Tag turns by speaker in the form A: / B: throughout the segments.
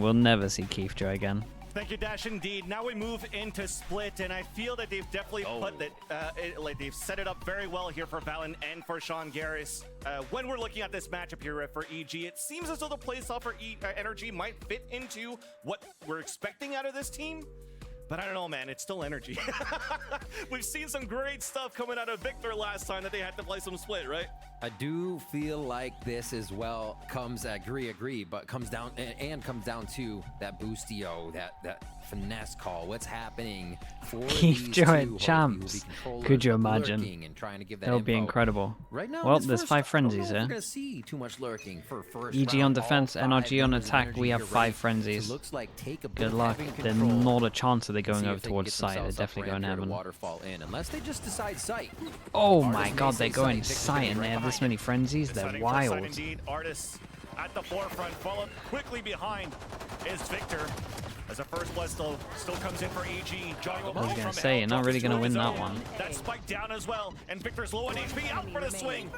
A: we'll never see Keith Joy again.
B: Thank you, Dash. Indeed. Now we move into split, and I feel that they've definitely put that, like they've set it up very well here for Valen and for Sean Garris. When we're looking at this matchup here for EG, it seems as though the playstyle for NRG might fit into what we're expecting out of this team. But I don't know, man. It's still energy. We've seen some great stuff coming out of Victor last time that they had to play some split, right?
C: I do feel like this as well comes but comes down to that boostio, that finesse call. What's happening for
A: Keith Joy champs? Could you imagine? That would be incredible.
C: Right now,
A: well, there's 5 frenzies here.
C: Gonna see too much lurking for first
A: EG on defense, NRG on attack. We have 5 frenzies.
C: Looks like take a
A: Good luck. There's not a chance of they going over towards site. They're definitely going heaven.
C: Waterfall in, unless they just decide sight.
A: Oh my god, they're going site and they have this many frenzies. They're wild.
B: Indeed, Artists at the forefront, followed quickly behind is Victor. As a first blood still comes in for EG.
A: I was gonna say, you're not really gonna win that one.
B: That spike down as well, and Victor's low on HP, out for the swing.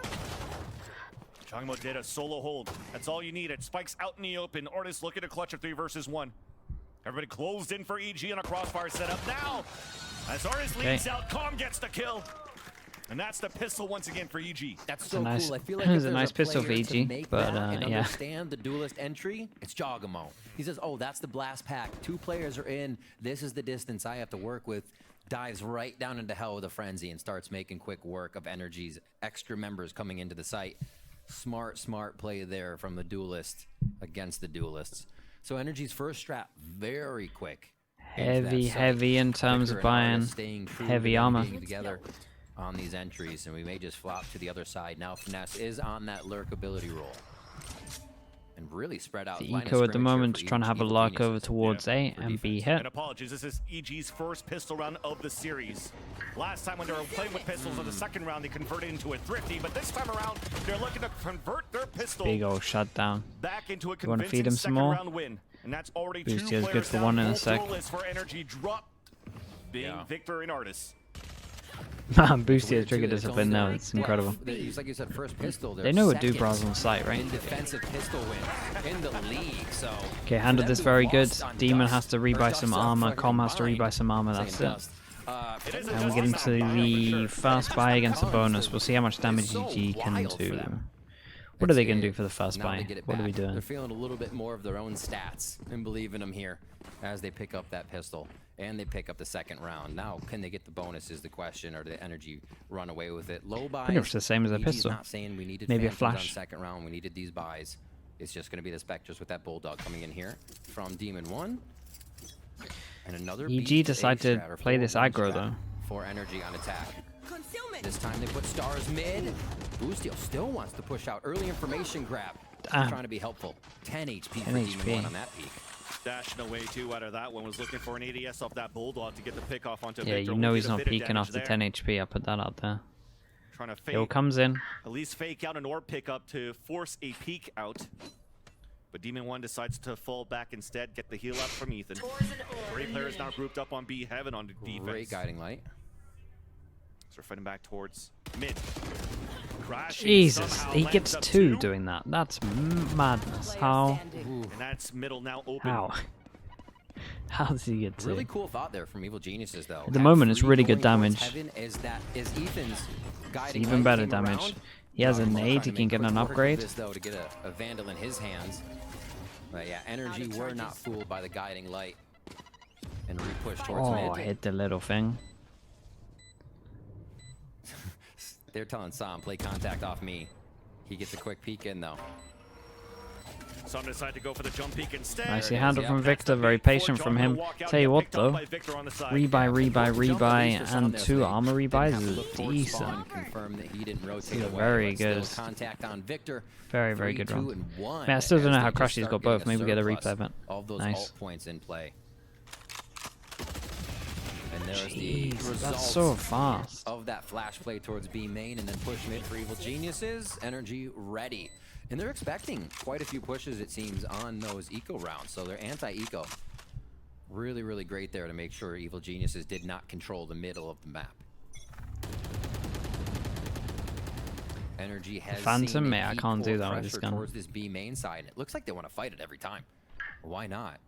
B: Changmo did a solo hold. That's all you need. It spikes out in the open. Artists looking to clutch a 3 versus 1. Everybody closed in for EG on a crossfire setup. Now, as Artist leads out, Calm gets the kill. And that's the pistol once again for EG.
C: That's so
A: nice,
C: cool. I feel like
A: it's a nice pistol for EG, but yeah.
C: Understand the duelist entry, it's Jogamo. He says, oh, that's the blast pack. 2 players are in. This is the distance I have to work with. Dives right down into hell with a frenzy and starts making quick work of NRG's extra members coming into the site. Smart play there from the duelist against the duelists. So NRG's first strat, very quick.
A: Heavy in terms of buying heavy armor.
C: Together on these entries, and we may just flop to the other side. Now Finesse is on that lurk ability roll. And really spread out.
A: The eco at the moment is trying to have a lurk over towards A and be hit.
B: And apologies, this is EG's first pistol round of the series. Last time when they were playing with pistols in the second round, they converted into a thrifty, but this time around, they're looking to convert their pistol
A: big old shutdown.
B: Back into a
A: You want to feed him some
B: second
A: more?
B: round win. And that's already
A: Boosty
B: 2
A: is
B: players
A: good for
B: down.
A: 1 in a sec.
B: For NRG dropped, being Victor and Artis.
A: Boosty has triggered us up in now. It's incredible.
C: Like you said, first pistol.
A: They know what Dubra's on site, right?
C: In defensive pistol win in the league. So
A: okay, handled this very good. Demon has to rebuy some armor. Com has to rebuy some armor. That's it. And we're getting to the first buy against the bonus. We'll see how much damage EG can do. What are they going to do for the first buy? What are we doing?
C: They're feeling a little bit more of their own stats and believe in them here as they pick up that pistol and they pick up the second round. Now, can they get the bonus is the question, or the energy run away with it? Low buys.
A: I think it's the same as a pistol.
C: Not saying we needed
A: maybe a
C: Phantoms
A: flash.
C: on second round. We needed these buys. It's just going to be the Spectres with that Bulldog coming in here from Demon 1. And another
A: EG decided to play this aggro though.
C: For energy on attack. This time they put stars mid. Boostio still wants to push out. Early information grab. Trying to be helpful. 10 HP for Demon 1 on that peak.
B: Dashing away too out of that one. Was looking for an ADS off that Bulldog to get the pick off onto
A: yeah,
B: Victor.
A: you know he's not peeking after 10 HP. I put that out there.
B: Trying to fake.
A: Hill comes in.
B: At least fake out an orb pickup to force a peek out. But Demon 1 decides to fall back instead, get the heal up from Ethan. 3 players now grouped up on B Heaven on defense.
C: Great guiding light.
B: So we're fighting back towards mid. Crashing
A: Jesus, he
B: somehow
A: gets
B: lands up
A: 2 doing that. That's madness. How?
B: And that's middle now open.
A: How? How does he get 2?
C: Really cool thought there from Evil Geniuses, though.
A: At the moment, it's really good damage.
C: Is Ethan's
A: it's even better damage. He has a nade, he can get an upgrade.
C: Though, to get a Vandal in his hands. But yeah, energy were not fooled by the guiding light. And re-push towards mid.
A: Oh, hit the little thing.
C: They're telling Sam, play contact off me. He gets a quick peek in, though.
B: Some decide to go for the jump peek instead.
A: Nicely handled from Victor, very patient from him. Tell you what though, rebuy, and 2 armor rebuys is decent. Very good. Very good run. Man, I still don't know how Crushy's got both. Maybe we get a replay event. Nice.
C: Points in play. And there's the
A: that's so fast.
C: Of that flash play towards B main and then push mid for Evil Geniuses. Energy ready. And they're expecting quite a few pushes, it seems, on those eco rounds. So they're anti-eco. Really great there to make sure Evil Geniuses did not control the middle of the map. Energy has
A: Phantom,
C: seen
A: mate, I can't do that with this gun.
C: Towards this B main side. It looks like they want to fight it every time. Why not?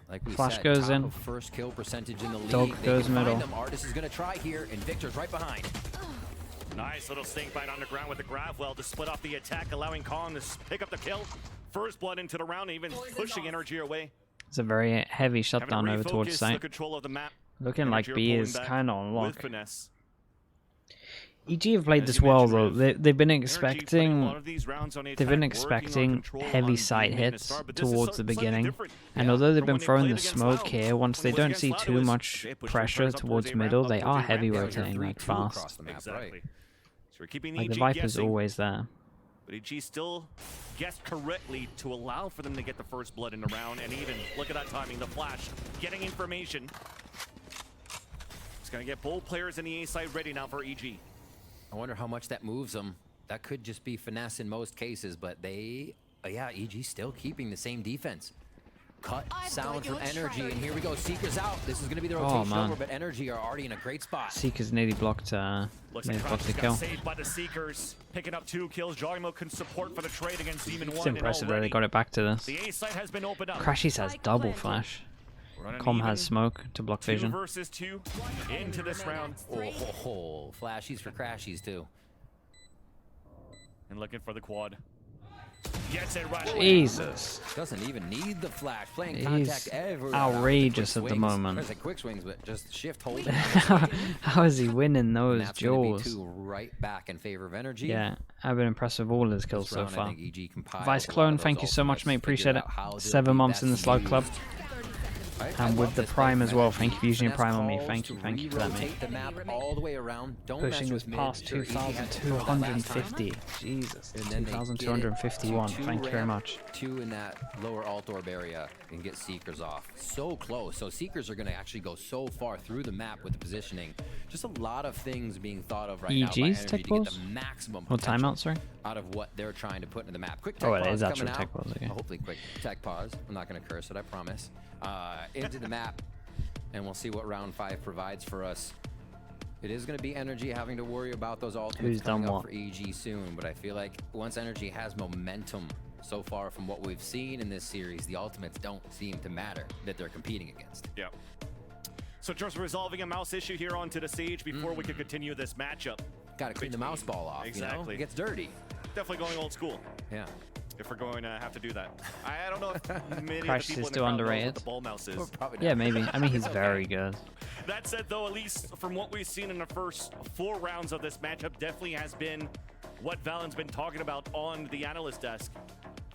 C: Like we
A: Flash
C: said,
A: goes
C: top
A: in.
C: of first kill percentage in the league.
A: Dog
C: They
A: goes
C: can find
A: middle.
C: them. Artis is going to try here, and Victor's right behind.
B: Nice little stink bite on the ground with the grab well to split off the attack, allowing Kong to pick up the kill. First blood into the round, even pushing NRG away.
A: It's a very heavy
B: Having to
A: shutdown over towards
B: refocus the
A: site.
B: control of the map.
A: Looking like
B: NRG are
A: B
B: pulling
A: is
B: back
A: kind of on
B: with
A: lock.
B: finesse.
A: EG have played
B: As
A: this
B: you
A: well
B: mentioned,
A: though.
B: Riff,
A: They've been
B: NRG putting a
A: expecting.
B: lot of these rounds on the
A: They've been
B: attack, working on
A: expecting
B: control
A: heavy
B: on
A: site
B: being made to
A: hits
B: start, but this is
A: towards the
B: slightly
A: beginning,
B: different.
A: and although they've
B: From
A: been
B: when they
A: throwing
B: played
A: the
B: against
A: smoke
B: Loud.
A: here, once they
B: When it was
A: don't
B: against
A: see
B: Loud, it
A: too
B: was,
A: much
B: they pushed
A: pressure
B: themselves up
A: towards
B: A ramp,
A: middle,
B: up
A: they
B: towards
A: are
B: A
A: heavy
B: ramp.
A: rotating like
C: 3-2 across
A: fast.
C: the map,
B: Exactly.
C: right?
B: So we're keeping
A: Like the
B: EG
A: Viper's
B: guessing,
A: always there.
B: but EG still guessed correctly to allow for them to get the first blood in the round, and even look at that timing, the flash, getting information. It's gonna get both players in the A side ready now for EG.
C: I wonder how much that moves them. That could just be finesse in most cases, but they, yeah, EG still keeping the same defense. Cut sound from NRG, and here we go. Seeker's out. This is going to be the rotation
A: man.
C: over, but NRG are already in a great spot.
A: Seeker's nearly blocked.
B: Looks
A: Nearly
B: like
A: blocked
B: Crouch
A: the
B: got
A: kill.
B: saved by the Seekers, picking up 2 kills. Jarimo can support for the trade against Demon 1.
A: It's impressive
B: and
A: that they
B: already
A: got it back to this.
B: the A site has been opened up.
A: Crashies has double flash.
B: We're on an
A: Com
B: even
A: has smoke to block
B: 2
A: vision.
B: versus 2 into this round.
C: Oh, flashies for crashies, too.
B: And looking for the quad. Gets it right away.
A: Jesus.
C: Doesn't even need the flash. Playing
A: He's
C: contact everywhere.
A: outrageous at the
C: Quick swings.
A: moment.
C: I was like quick swings, but just shift hold.
A: How is he winning those
C: That's going to be
A: jaws?
C: 2 right back in favor of NRG.
A: Yeah, I've been impressed with all his kills
C: This
A: so
C: round, I
A: far.
C: think EG compiled
A: Vice
C: a lot
A: Clone,
C: of
A: thank
C: those
A: you so much,
C: ultimates,
A: mate. Appreciate
C: figured
A: it.
C: out how they'll
A: 7
C: be
A: months in the
C: best
A: Slug Club.
C: used.
A: And with the Prime as well. Thank you for using your Prime on me.
C: Calls
A: Thank you
C: to
A: for that, mate.
C: re-rotate the map all the way around. Don't
A: Pushing
C: mess
A: us
C: with mid.
A: past
C: Sure, EG had to throw that last time.
A: 2,250. Jesus.
C: And then they get it
A: 2,251.
C: to 2
A: Thank you very
C: ramp,
A: much.
C: 2 in that lower alt orb area and get Seekers off. So close. So Seekers are going to actually go so far through the map with the positioning. Just a lot of things being thought of right now by
A: EG's
C: NRG
A: tech
C: to get
A: balls?
C: the maximum
A: Or
C: potential
A: timeout, sorry?
C: out of what they're trying to put into the map. Quick tech
A: Oh, it
C: pause
A: is actual
C: coming
A: tech
C: out.
A: balls, okay.
C: Hopefully quick tech pause. I'm not going to curse it, I promise. Into the map, and we'll see what round 5 provides for us. It is going to be NRG having to worry about those ultimates
A: Who's
C: coming
A: done
C: up
A: what?
C: for EG soon, but I feel like once NRG has momentum so far from what we've seen in this series, the ultimates don't seem to matter that they're competing against.
B: Yeah. So in terms of resolving a mouse issue here onto the stage before we could continue this matchup.
C: Got to clean the mouse ball off, you know?
B: Exactly.
C: It gets dirty.
B: Definitely going old school.
C: Yeah.
B: If we're going to have to do that. I don't know if many of
A: Crash
B: the
A: is
B: people in the
A: still
B: crowd knows
A: underrated.
B: what the ball mouse is.
C: Probably not.
A: Yeah, maybe. I mean, he's very good.
B: That said, though, at least from what we've seen in the first 4 rounds of this matchup, definitely has been what Valen's been talking about on the analyst desk.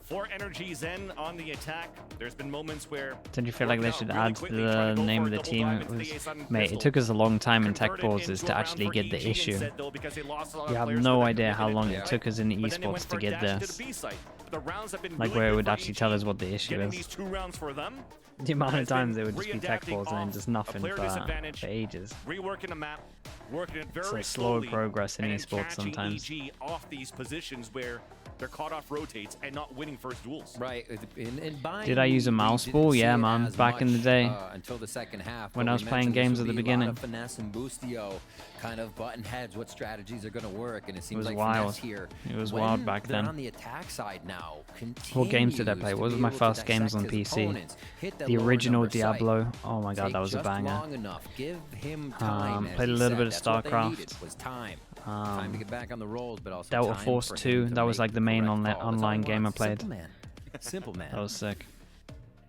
B: For NRG Zen on the attack, there's been moments where...
A: Don't you feel like they
B: working
A: should
B: out really
A: add
B: quickly,
A: the
B: trying to go
A: name
B: for
A: of
B: a
A: the
B: double
A: team?
B: dive
A: It
B: into the
A: was,
B: ace-on
A: mate,
B: pistol.
A: it took us a long time in tech
B: Converted
A: pauses
B: into
A: to
B: a round
A: actually
B: for
A: get the
B: EG
A: issue.
B: instead, though, because they lost a lot of
A: You have
B: players
A: no
B: that
A: idea
B: they're
A: how long
B: committed
A: it
B: to.
A: took us in
B: But then they went
A: esports
B: for
A: to
B: a
A: get
B: dash into
A: this.
B: the B site. The rounds have been
A: Like
B: really
A: where it
B: good
A: would
B: for
A: actually
B: EG.
A: tell us what the issue
B: Getting
A: is.
B: these 2 rounds for them.
A: The amount of
B: has been
A: times it would just be tech
B: readapting
A: balls and then
B: off
A: just
B: a
A: nothing
B: player
A: for
B: disadvantage,
A: ages.
B: Reworking the map, working it very
A: So slow
B: slowly,
A: progress in
B: and then
A: esports
B: catching
A: sometimes.
B: EG off these positions where they're caught off rotates and not winning first duels.
C: Right. In buying,
A: Did I use a
C: we
A: mouse
C: didn't
A: ball?
C: see
A: Yeah,
C: it
A: man.
C: as
A: Back in the
C: much,
A: day.
C: Until the second half.
A: When
C: but
A: I
C: we
A: was playing
C: mentioned
A: games
C: this
A: at
C: would
A: the
C: be a lot
A: beginning.
C: of finesse and boostio, kind of button heads, what strategies are going to work, and it seems
A: was
C: like
A: wild.
C: finesse here.
A: It was
C: when
A: wild back
C: they're
A: then.
C: on the attack side now,
A: What games did I play?
C: continues
A: What was
C: to
A: my
C: be able to
A: first games on
C: dissect his
A: PC?
C: opponents, hit that
A: The
C: lower
A: original
C: number site,
A: Diablo. Oh my god,
C: take
A: that was a
C: just
A: banger.
C: long enough. Give him time. as
A: Played a
C: he
A: little
C: said.
A: bit of
C: That's what they
A: StarCraft.
C: needed, was time. Time to get back on the rolls, but also
A: Delta
C: time
A: Force
C: for him
A: 2,
C: to
A: that was
C: make
A: like the main
C: correct call. That's all
A: online
C: he
A: game I
C: wants.
A: played.
C: Simple man. Simple man.
A: That was sick.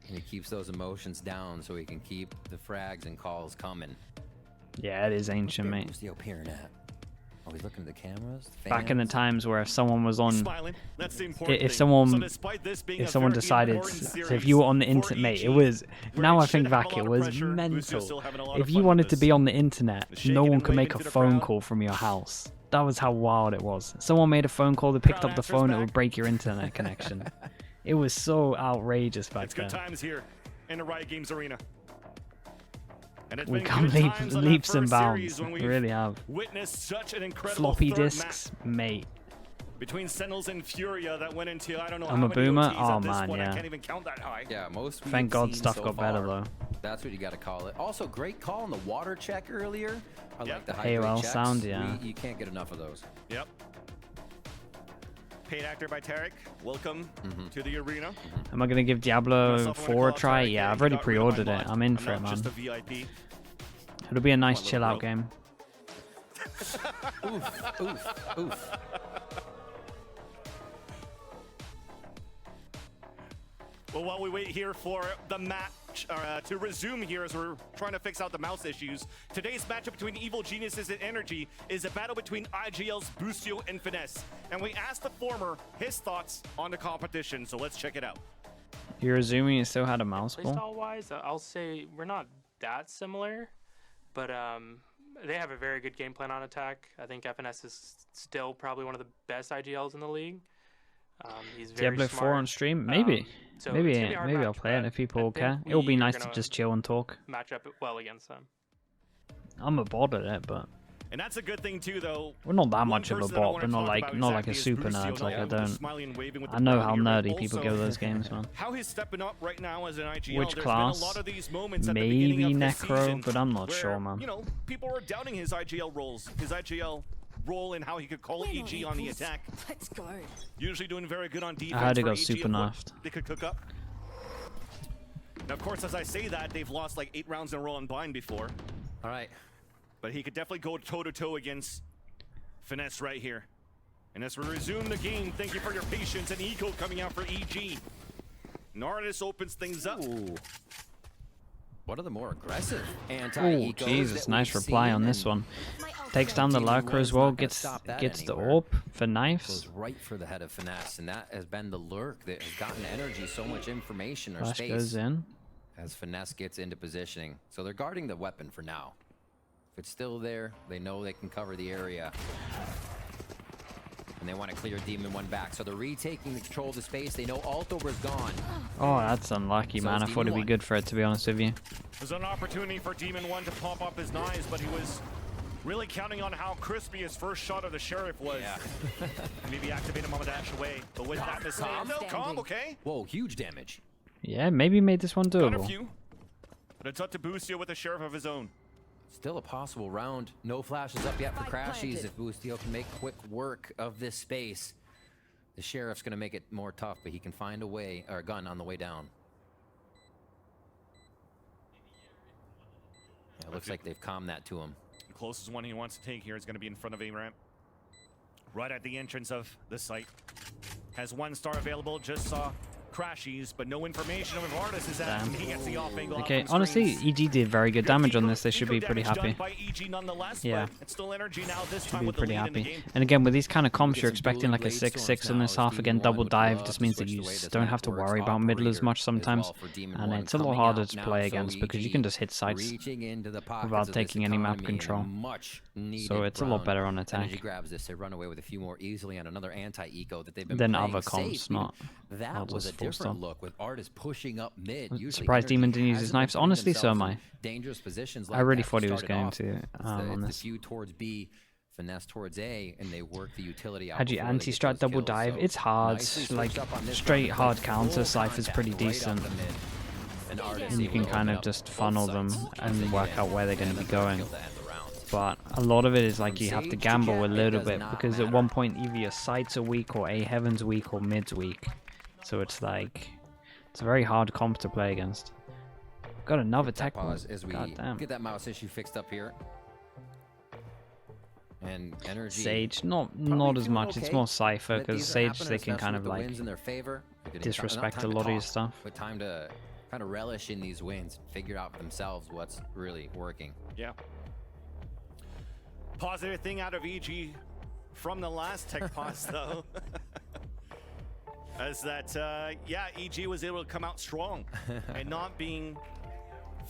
C: And he keeps those emotions down so he can keep the frags and calls coming.
A: Yeah, it is ancient, mate.
C: Who's the appearing at? Are we looking at the cameras?
A: Back in the
C: Fans?
A: times where if someone was on,
B: Smiling. That's the important
A: if
B: thing.
A: someone,
B: So despite this being
A: if
B: a
A: someone
B: very
A: decided,
B: important
A: so if you were on the
B: series for
A: internet, mate,
B: EG,
A: it was.
B: where
A: Now
B: it
A: I think
B: should have
A: back,
B: a
A: it
B: lot of
A: was
B: pressure, Lucio
A: mental.
B: still having a lot of
A: If
B: fun
A: you
B: with
A: wanted to
B: this.
A: be on the internet,
B: Shaking
A: no one
B: and
A: could make
B: waving
A: a
B: to the
A: phone
B: crowd.
A: call from your house. That was how wild it was. Someone made a phone call, they picked
B: Crowd
A: up the
B: answers
A: phone, it
B: back.
A: would break your internet connection. It was so outrageous back
B: It's good
A: then.
B: times here in the Riot Games arena. And it's
A: We
B: been
A: come
B: good times on that
A: leaps and
B: first series
A: bounds.
B: when
A: We
B: we've
A: really have.
B: witnessed such an incredible
A: Floppy
B: third
A: disks,
B: map
A: mate.
B: between Sentinels and Furia that went into I don't know
A: I'm
B: how
A: a
B: many
A: boomer?
B: OTs
A: Oh,
B: at this
A: man,
B: point. I
A: yeah.
B: can't even count that high.
C: Yeah, most we've
A: Thank God
C: seen
A: stuff
C: so
A: got better,
C: far.
A: though.
C: That's what you got to call it. Also, great call on the water check earlier. I
B: Yep.
C: like the
A: AOL
C: hydrate checks.
A: sound, yeah.
C: You can't get enough of those.
B: Yep. Paid actor by Tarek. Welcome to the arena.
A: Am I going to give Diablo 4 a try? Yeah, I've already pre-ordered it. I'm in for it, man.
B: Just a VIP.
A: It'll be a nice chill-out game.
C: Oof, oof, oof.
B: Well, while we wait here for the match to resume here as we're trying to fix out the mouse issues, today's matchup between Evil Geniuses and NRG is a battle between IGL's Bustio and Finesse. And we asked the former his thoughts on the competition, so let's check it out.
A: You're assuming you still had a mouse ball?
D: Playstyle-wise, I'll say we're not that similar, but they have a very good game plan on attack. I think FNS is still probably one of the best IGLs in the league. He's very
A: Diablo 4 on stream? Maybe.
D: So
A: maybe
D: it's gonna be a hard
A: I'll
D: match,
A: play it
D: but
A: if people
D: I
A: care.
D: think
A: It'll be
D: we
A: nice
D: are
A: to
D: gonna
A: just chill and talk.
D: match up well against them.
A: I'm a bot at it, but
B: And that's a good thing too, though.
A: we're not that
B: One
A: much of a
B: person that I
A: bot,
B: wanna
A: but not
B: talk
A: like
B: about
A: not like a
B: exactly is
A: super
B: Bustio,
A: nerd. Like I
B: with
A: don't.
B: smiling and waving with the
A: I know
B: crowd
A: how
B: here, but
A: nerdy people
B: also
A: go those games, man.
B: How he's stepping up right now as an IGL.
A: Which
B: There's
A: class?
B: been a lot of these moments at the
A: Maybe
B: beginning of this
A: Necro,
B: season
A: but I'm not
B: where,
A: sure, man.
B: You know, people were doubting his IGL roles, his IGL role and how he could call EG on the attack.
E: Let's go.
B: Usually doing very good on defense.
A: I heard it
B: for
A: got
B: EG
A: super
B: and what
A: nerfed.
B: They could cook up. Now, of course, as I say that, they've lost like 8 rounds in a row on bind before.
C: All right.
B: But he could definitely go toe-to-toe against Finesse right here. And as we resume the game, thank you for your patience. And Eco coming out for EG. Nardis opens things up.
C: Ooh. One of the more aggressive
A: Oh,
C: anti-ecos
A: Jesus,
C: that
A: nice
C: we've
A: reply
C: seen,
A: on this
C: and
A: one. Takes down the
C: Demon
A: lurker
C: One's
A: as well,
C: not gonna
A: gets
C: stop that
A: the
C: anywhere.
A: orb for
C: Goes
A: knives.
C: right for the head of Finesse, and that has been the lurk that has gotten NRG so much information or
A: Flash
C: space
A: goes in.
C: as Finesse gets into positioning. So they're guarding the weapon for now. If it's still there, they know they can cover the area. And they want to clear Demon One back. So they're retaking the control of the space. They know Altover's gone.
A: Oh, that's unlucky,
C: So
A: man. I
C: it's
A: thought it'd be
C: Demon
A: good for it, to be honest with you.
B: There's an opportunity for Demon One to pop up his knives, but he was really counting on how crispy his first shot of the Sheriff was.
C: Yeah.
B: And maybe activate him on the dash away. But with that mistake, no, calm, okay?
C: Whoa, huge damage.
A: Yeah, maybe made this one
B: Got a
A: doable.
B: few. But it's up to Bustio with a Sheriff of his own.
C: Still a possible round. No flashes up yet for Crashies. If Bustio can make quick work of this space, the Sheriff's going to make it more tough, but he can find a way, or a gun on the way down. Yeah, it looks like they've calmed that to him.
B: The closest one he wants to take here is going to be in front of A-Ramp. Right at the entrance of the site. Has 1 star available, just saw Crashies, but no information of where Artis is at.
A: Damn.
B: He gets the off angle.
A: Okay,
B: off from
A: honestly,
B: screens.
A: EG did very good damage on this. They should
B: Eco
A: be pretty
B: damage
A: happy.
B: done by EG nonetheless,
A: Yeah.
B: but it's still NRG now, this
A: Should
B: time
A: be
B: with the
A: pretty
B: lead in the
A: happy.
B: game.
A: And again, with these kind of comps,
C: Get
A: you're
C: some
A: expecting
C: dueling
A: like a
C: blade
A: 6-6
C: storms
A: on
C: now
A: this
C: as
A: half.
C: Demon
A: Again,
C: One
A: double
C: would
A: dive
C: love
A: just
C: to
A: means that
C: switch
A: you
C: the way this
A: don't
C: map
A: have to
C: works.
A: worry about middle as
C: Operator
A: much
C: as
A: sometimes.
C: well for Demon
A: And
C: One
A: it's a lot
C: coming
A: harder
C: out
A: to
C: now,
A: play
C: so
A: against because you
C: EG
A: can just hit sites
C: reaching into the pockets
A: without
C: of
A: taking
C: this
A: any map
C: economy
A: control.
C: and much needed
A: So it's a lot
C: round.
A: better on attack.
C: Energy grabs this. They run away with a few more easily on another anti-eco that they've been
A: Than
C: playing
A: other comps,
C: safe.
A: not
C: That
A: not
C: was a
A: just full
C: different
A: stop.
C: look with Artis pushing up mid. Usually
A: Surprised
C: Energy
A: Demon didn't use his
C: hasn't been
A: knives.
C: putting
A: Honestly, so
C: themselves
A: am
C: in
A: I.
C: dangerous positions
A: I
C: like
A: really
C: that
A: thought he was
C: started
A: going
C: off.
A: to
C: It's the,
A: on
C: it's
A: this.
C: the few towards B, Finesse towards A, and they work the utility out.
A: Had you
C: before they get
A: anti-strat
C: those
A: double
C: kills,
A: dive,
C: so
A: it's hard.
C: nicely switched
A: Like
C: up on this
A: straight
C: round,
A: hard
C: but
A: counter
C: full
A: Cypher's pretty
C: contact right
A: decent.
C: up the mid. And Artis
A: And you
C: able
A: can
C: to
A: kind
C: open
A: of
C: up
A: just
C: both
A: funnel them
C: sides as they
A: and
C: get
A: work
C: in.
A: out where they're going
C: And
A: to be
C: another
A: going.
C: kill to end the round.
A: But a lot of it is like
C: From
A: you have to
C: Sage to
A: gamble a
C: Jet, it
A: little
C: does
A: bit
C: not
A: because at
C: matter.
A: one point either your sights are weak or A Heaven's weak or mid's weak. So it's like it's a very hard comp to play against. Got another tech
C: Pause as we
A: God damn.
C: get that mouse issue fixed up here. And energy.
A: Sage, not
C: probably
A: as
C: feeling
A: much. It's
C: okay
A: more Cypher
C: that
A: because
C: these are
A: Sage
C: happening,
A: they can
C: especially
A: kind
C: with
A: of
C: the
A: like
C: wins in their favor. They're getting
A: disrespect
C: not
A: a
C: time to
A: lot of your
C: talk,
A: stuff.
C: But time to kind of relish in these wins, figure out for themselves what's really working.
B: Yeah. Positive thing out of EG from the last tech pause, though. As that, yeah, EG was able to come out strong and not being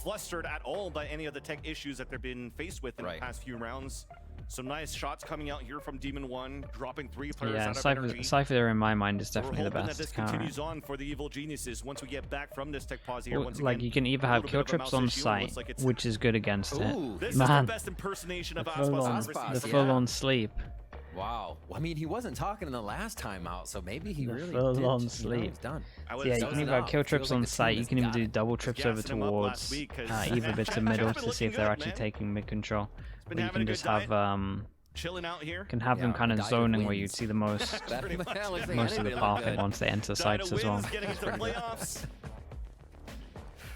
B: flustered at all by any of the tech issues that they've been faced with in the past few rounds. Some nice shots coming out here from Demon One, dropping 3 players
A: Yeah,
B: out of
A: Cypher,
B: energy.
A: Cypher in my mind is
B: So we're
A: definitely the
B: hoping that
A: best.
B: this continues on for the Evil Geniuses once we get back from this tech pause here.
A: Well,
B: Once
A: like
B: again,
A: you can either
B: a
A: have
B: little
A: kill
B: bit of a
A: trips
B: mouse
A: on
B: issue,
A: site,
B: looks like it's-
A: which is good against
C: Ooh,
A: it.
B: This
A: Man,
B: is the best impersonation of
A: the
B: Aspas
A: full
B: I've
A: on,
B: ever seen.
C: Aspas,
A: the
B: so
A: full
C: yeah.
A: on sleep.
C: Wow. Well, I mean, he wasn't talking in the last time out, so maybe he
A: The
C: really
A: full
C: did.
A: on
C: You know,
A: sleep.
C: he's done.
B: I was
A: Yeah, you
B: dozing
A: can either have
C: off.
A: kill
C: Feels
A: trips
C: like
A: on
C: the team
A: site, you
C: has
A: can even
C: got
A: do
C: it.
A: double trips over
B: gassing him up last
A: towards
B: week 'cause
A: either bits of middle
B: I've been
A: to see if
B: looking
A: they're
B: good,
A: actually
B: man.
A: taking mid control.
B: been
A: Or you
B: having
A: can
B: a good
A: just have
B: chilling out here.
A: Can have them
C: Yeah,
A: kind of
C: Dino
A: zoning where
C: wins.
A: you'd see the most
B: Pretty much.
C: Looks like
A: most of the
C: anybody look
A: pathing
C: good.
A: once they enter sites
B: Dino
A: as well.
B: wins, getting into the playoffs.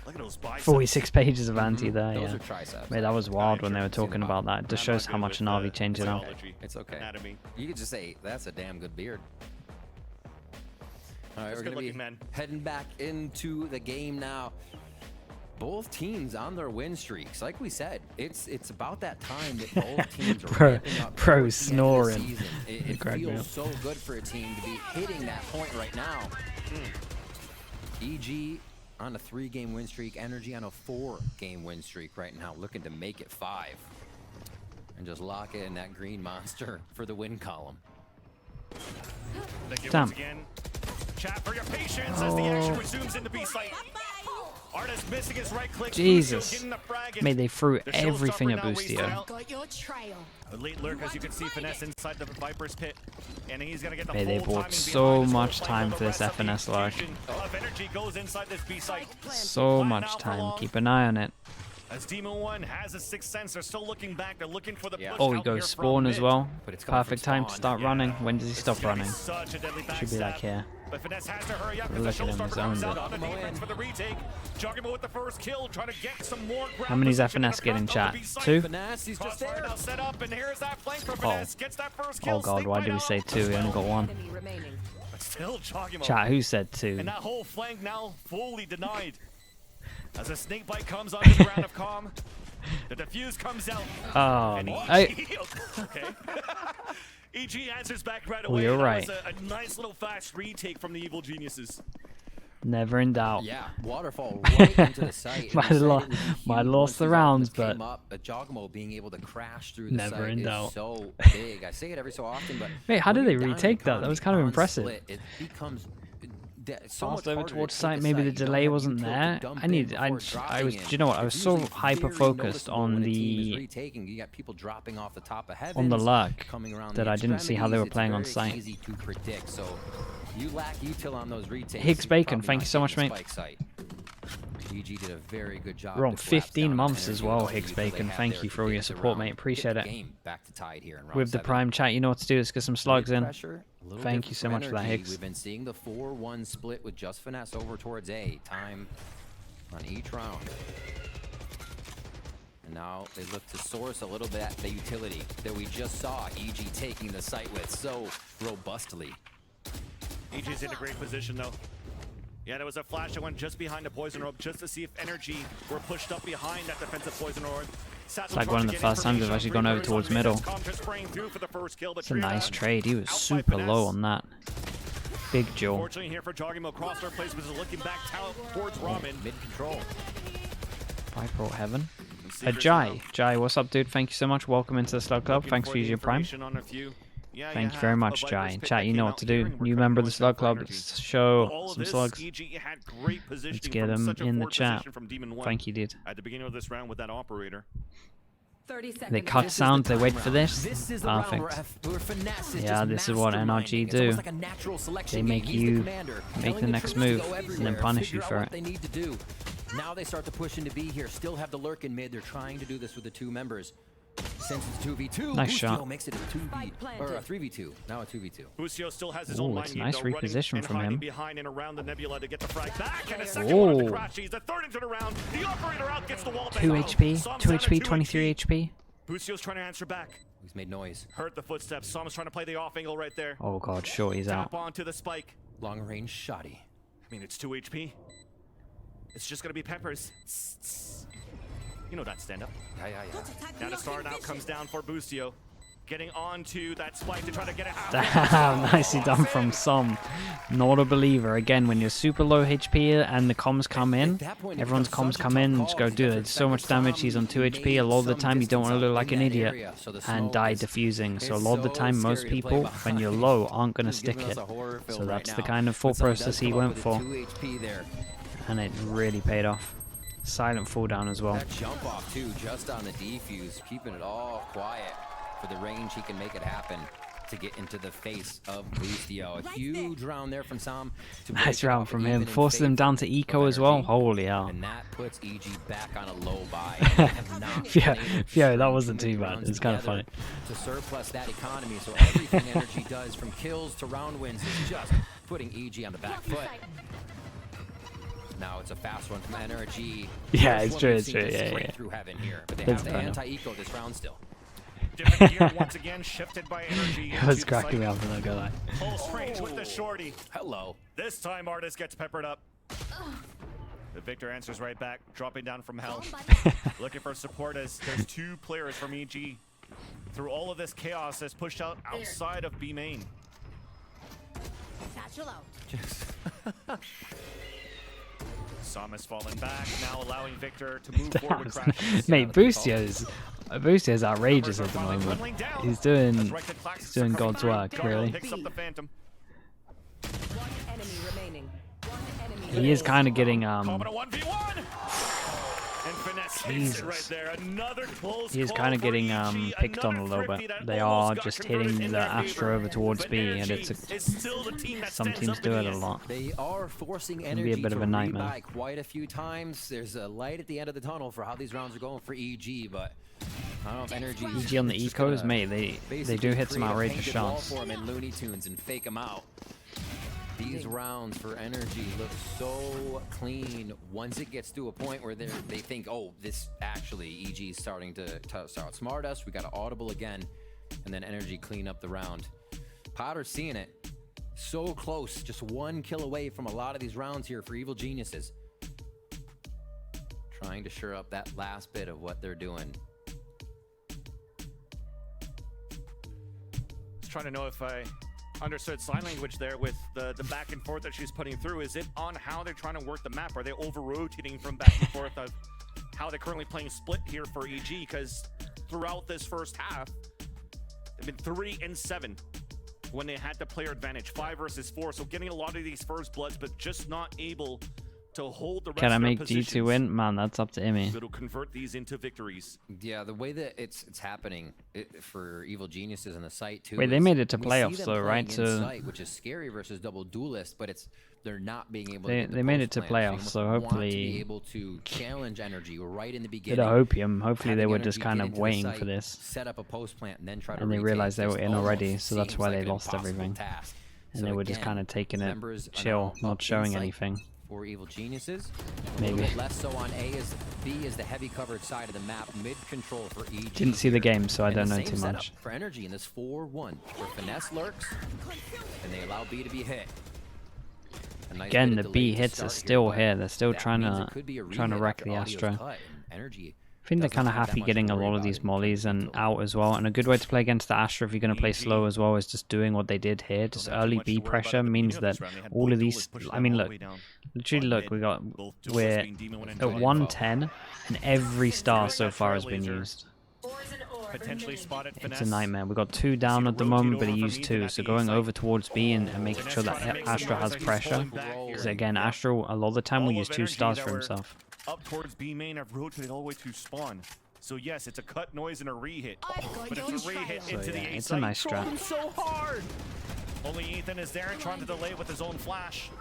B: Look at those biceps.
A: 46 pages of anti there,
C: Those
A: yeah.
C: are triceps.
A: Mate, that was wild when they were
C: Seen the
A: talking
C: bottom.
A: about that. It just
B: I'm not
A: shows how
B: good
A: much
B: with,
A: an RV changing out.
B: biology,
C: It's okay.
B: Anatomy.
C: You could just say, that's a damn good beard. All right,
B: It's
C: we're
B: good
C: going to be
B: looking, man.
C: heading back into the game now. Both teams on their win streaks. Like we said, it's about that time that both teams are
A: Bro-
C: ramping up
A: bro
C: towards the end of the
A: snoring.
C: season. It
A: cracked me
C: feels
A: up.
C: so good for a team to be hitting that point right now. EG on a 3-game win streak, NRG on a 4-game win streak right now, looking to make it 5. And just lock in that green monster for the win column.
B: Thank you
A: Damn.
B: once again. Chat for your patience as the action resumes into B site. Artist missing his right click.
A: Jesus.
B: Getting the frag, and
A: Mate, they threw
B: the
A: everything
B: showstopper
A: at
B: now wasted
A: Boostio.
B: out.
E: Got your trail.
B: A late lurk, as you can see, Finesse inside the Viper's pit, and he's gonna get the
A: Mate, they
B: full
A: bought
B: timing
A: so
B: behind as well
A: much
B: to
A: time
B: fight
A: for this
B: the rest of the
A: FNS lag.
B: execution of Energy goes inside this B site.
A: So
B: Line
A: much
B: now
A: time.
B: prolonged.
A: Keep an eye on it.
B: As Demon 1 has a sixth sense, they're still looking back. They're looking for the push
A: Oh, he
B: out here
A: goes
B: from
A: spawn as
B: mid.
A: well.
C: But it's coming from
A: Perfect time to
C: spawn.
A: start running. When does he
B: It's
A: stop
B: gonna be
A: running?
B: such a deadly
A: Should be like
B: backstab.
A: here.
B: But Finesse has to hurry up.
A: Look
B: as the
A: at him,
B: showstopper
A: he's
B: comes
A: owned
B: out
A: it.
B: on the defense for the retake. Juggernaut with the first kill, trying to get some more ground
A: How many's
B: position
A: FNS
B: in
A: getting,
B: the
A: chat?
B: front of the B site.
A: 2?
C: Finesse, he's just
B: Crossfire
C: there.
B: now set up, and here's that flank for Finesse. Gets that first kill.
A: Oh god,
B: Snake
A: why
B: bite
A: did we
B: out.
A: say 2? We only got 1.
E: Enemy remaining.
B: But still Juggernaut.
A: Chat, who said 2?
B: And that whole flank now fully denied. As a snake bite comes onto the ground of Calm, the defuse comes out.
A: Oh,
B: And
A: no.
B: EG, okay. EG answers back right away.
A: you're
B: That
A: right.
B: was a nice little fast retake from the Evil Geniuses.
A: Never in doubt.
C: Yeah, waterfall right into the site.
A: Might
C: And we said
A: lo-
C: it would be huge
A: might
C: once
A: lost the
C: these
A: rounds,
C: offenses came
A: but-
C: up. A Jogmo being able to crash through the
A: Never
C: site
A: in
C: is
A: doubt.
C: so big. I say it every so often, but
A: Wait, how did
C: when
A: they
C: you're down in
A: retake that? That was kind of
C: economy on
A: impressive.
C: split, it becomes so
A: Passed
C: much
A: over
C: harder to
A: towards
C: take
A: site.
C: a
A: Maybe the
C: site. You don't
A: delay
C: have
A: wasn't
C: util to
A: there.
C: dump
A: I
C: in
A: need.
C: before
A: I
C: dropping
A: was.
C: in.
A: Do you know what? I was
C: It's
A: so
C: usually
A: hyper
C: very
A: focused
C: noticeable
A: on
C: when a team is
A: the
C: retaking. You got people dropping off the top of
A: on the
C: heavens,
A: luck
C: coming around
A: that
C: the
A: I didn't see how they were
C: extremities.
A: playing on
C: It's very
A: site.
C: easy to predict. So you lack util on those retakes.
A: Higgs
C: you're
A: Bacon,
C: probably
A: thank
C: not
A: you so much,
C: getting
A: mate.
C: the spike site. EG did a very good job.
A: We're on
C: to collapse
A: 15
C: down
A: months
C: energy
A: as well,
C: with
A: Higgs
C: the lead
A: Bacon.
C: they had
A: Thank
C: there
A: you
C: to
A: for all
C: get
A: your
C: us
A: support,
C: around,
A: mate.
C: get
A: Appreciate
C: the
A: it.
C: game back to tied here in round
A: With the
C: 7.
A: prime chat, you know what to do. Let's get some slugs in.
C: Pressure, a little
A: Thank
C: different
A: you so
C: for
A: much for that,
C: NRG.
A: Higgs.
C: We've been seeing the 4-1 split with just Finesse over towards A. Time on each round. And now they look to source a little bit at the utility that we just saw EG taking the site with so robustly.
B: EG's in a great position, though. Yeah, there was a flash that went just behind the poison orb just to see if Energy were pushed up behind that defensive poison orb.
A: It's like one of the first times I've actually gone over towards middle. It's a nice trade. He was super low on that. Big jaw.
B: Fortunately here for Joggimo, crosshair placement is looking back towards Ramen.
C: Mid-control.
A: I brought heaven. Jai, what's up, dude? Thank you so much. Welcome into the Slug Club. Thanks for using your prime. Thank you very much, Jai. Chat, you know what to do. New member of the Slug Club. Let's show some slugs. Let's get them in the chat. Thank you, dude.
B: At the beginning of this round with that operator.
E: 30 seconds.
A: They cut sound, they wait for this.
C: This is the round where
A: Perfect.
C: Finesse is
A: Yeah,
C: just
A: this is what
C: masterminding.
A: NRG
C: It's
A: do.
C: almost like a natural selection
A: They
C: game.
A: make
C: He's the
A: you
C: commander,
A: make
C: telling
A: the
C: the
A: next
C: troops to
A: move
C: go
A: and then
C: everywhere,
A: punish
C: figure
A: you
C: out
A: for
C: what
A: it.
C: they need to do. Now they start to push into B here. Still have the lurk in mid. They're trying to do this with the 2 members. Since it's 2v2,
A: Nice
C: Busio
A: shot.
C: makes it a 2v or a 3v2. Now a 2v2.
B: Busio still has his
A: Ooh,
B: own
A: it's
B: line
A: nice
B: though, running
A: reposition
B: and
A: from
B: hiding
A: him.
B: behind and around the nebula to get the frag back, and a second one of the
A: Ooh.
B: crashes. The third into the round. The operator out gets the wall.
A: 2 HP, 2 HP, 23 HP.
B: Busio's trying to answer back.
C: He's made noise.
B: Heard the footsteps. Som's trying to play the off angle right there.
A: Oh god, sure, he's out.
B: Tap onto the spike.
C: Long range shoddy.
B: I mean, it's 2 HP. It's just gonna be Peppers. You know that stand up.
C: Yeah.
B: Now the star now comes down for Busio. Getting onto that spike to try to get it out.
A: Damn, nicely done from Som. Not a believer. Again, when you're super low HP and the comms come in, everyone's comms come in and just go, dude, there's so much damage, he's on 2 HP. A lot of the time, you don't want to look like an idiot and die defusing. So a lot of the time, most people, when you're low, aren't going to stick it. So that's the kind of thought process he went for.
C: 2 HP there.
A: And it really paid off. Silent fall down as well.
C: That jump off too, just on the defuse, keeping it all quiet. For the range, he can make it happen. to get into the face of Boostio. A huge round there from Sam.
A: Nice round from him. Forces them down to eco as well. Holy hell.
C: And that puts EG back on a low buy.
A: Yeah, that wasn't too bad. It's kind of funny.
C: To surplus that economy, so everything NRG does from kills to round wins is just putting EG on the back foot. Now it's a fast one from NRG.
A: Yeah, it's true, it's true. Yeah.
C: Through heaven here, but they have the anti-eco this round still.
B: Different gear once again shifted by energy.
A: It was cracking me up when I go like.
B: Pulse range with the shorty.
C: Hello.
B: This time Artis gets peppered up. The Victor answers right back, dropping down from hell. Looking for support as there's 2 players from EG. Through all of this chaos has pushed out outside of B main.
E: Satchel out.
B: Sam has fallen back, now allowing Victor to move forward with crashes.
A: Mate, Boostio's outrageous at the moment. He's doing God's work, really.
B: Picks up the Phantom.
E: One enemy remaining. One enemy.
A: He is kind of getting
B: Common a 1v1. And Finesse hits it right there. Another close
A: he is
B: call
A: kind of
B: for
A: getting
B: EG.
A: picked on a
B: Another
A: little
B: thrifty
A: bit.
B: that
A: They
B: almost
A: are
B: got
A: just
B: converted
A: hitting
B: in
A: the
B: their
A: Astra
B: favor.
A: over towards
B: But
A: B, and
B: NRG
A: it's
B: is still the team that
A: some
B: stands
A: teams
B: up
A: do
B: in
A: it
B: the
A: a lot.
C: They are forcing
A: be a
C: energy
A: bit of
C: to
A: a nightmare.
C: rebuy quite a few times. There's a light at the end of the tunnel for how these rounds are going for EG, but I don't know if energy.
A: EG on the ecos, mate, they do hit some outrageous shots.
C: For him in Looney Tunes and fake them out. These rounds for energy look so clean once it gets to a point where they think, oh, this actually EG is starting to outsmart us. We got to audible again, and then energy clean up the round. Potter's seeing it. So close, just 1 kill away from a lot of these rounds here for Evil Geniuses. Trying to shore up that last bit of what they're doing.
B: Just trying to know if I understood sign language there with the back and forth that she's putting through. Is it on how they're trying to work the map? Are they over-rotating from back and forth of how they're currently playing split here for EG? Because throughout this first half, they've been 3 and 7 when they had the player advantage, 5 versus 4. So getting a lot of these first bloods, but just not able to hold the rest
A: Can I
B: of their
A: make
B: positions.
A: G2 win? Man, that's up to Imi.
B: It'll convert these into victories.
C: Yeah, the way that it's happening for Evil Geniuses on the site too.
A: Wait, they
C: is
A: made it to
C: we see
A: playoffs
C: them
A: though, right?
C: playing in
A: So
C: site, which is scary versus double duelist, but they're not being able.
A: They made it to playoffs, so
C: want to
A: hopefully
C: be able to challenge energy right in the beginning.
A: bit of opium. Hopefully they
C: having
A: were
C: energy
A: just
C: get
A: kind of
C: into the
A: waiting
C: site,
A: for this,
C: set up a post plant, and then try to.
A: and they
C: retake
A: realized they
C: this
A: were in already,
C: almost
A: so that's why
C: seems
A: they
C: like an
A: lost
C: impossible
A: everything.
C: task.
A: And
C: So
A: they were just
C: again,
A: kind of taking it
C: members are
A: chill,
C: now
A: not
C: up
A: showing
C: in sight
A: anything.
C: For Evil Geniuses,
A: Maybe.
C: a little bit less so on A as B is the heavy covered side of the map, mid control for EG.
A: Didn't see the
C: here.
A: game, so I
C: And
A: don't
C: the
A: know
C: same
A: too
C: setup
A: much.
C: for energy in this 4-1, where finesse lurks, and they allow B to be hit. A nice
A: Again,
C: bit
A: the
C: of
A: B
C: delay to
A: hits are
C: start
A: still
C: but
A: here. They're still
C: that
A: trying
C: means
A: to
C: it could be a
A: wreck
C: rematch
A: the
C: after audio's
A: Astra.
C: cut, and energy
A: I think they're
C: doesn't
A: kind of
C: have that
A: happy
C: much to
A: getting a
C: worry
A: lot of
C: about
A: these
C: in
A: mollies and
C: control.
A: out as well. And a good way to play against the Astra if you're going to play slow as well is just doing what they did here. Just early B pressure means that all of these. I mean, look, literally, look, we're at 110, and every star so far has been used.
B: Potentially spotted
A: It's a nightmare. We've got 2 down at the moment, but he used 2. So going over towards B and making sure that Astra has pressure. Because again, Astra a lot of the time will use 2 stars for himself.
B: Up towards B main have rotated all the way to spawn. So yes, it's a cut noise and a re-hit. But it's a re-hit
A: So
B: into
A: yeah,
B: the A
A: it's a
B: site.
A: nice strat.
B: Trying so hard. Only Ethan is there and trying to delay with his own flash.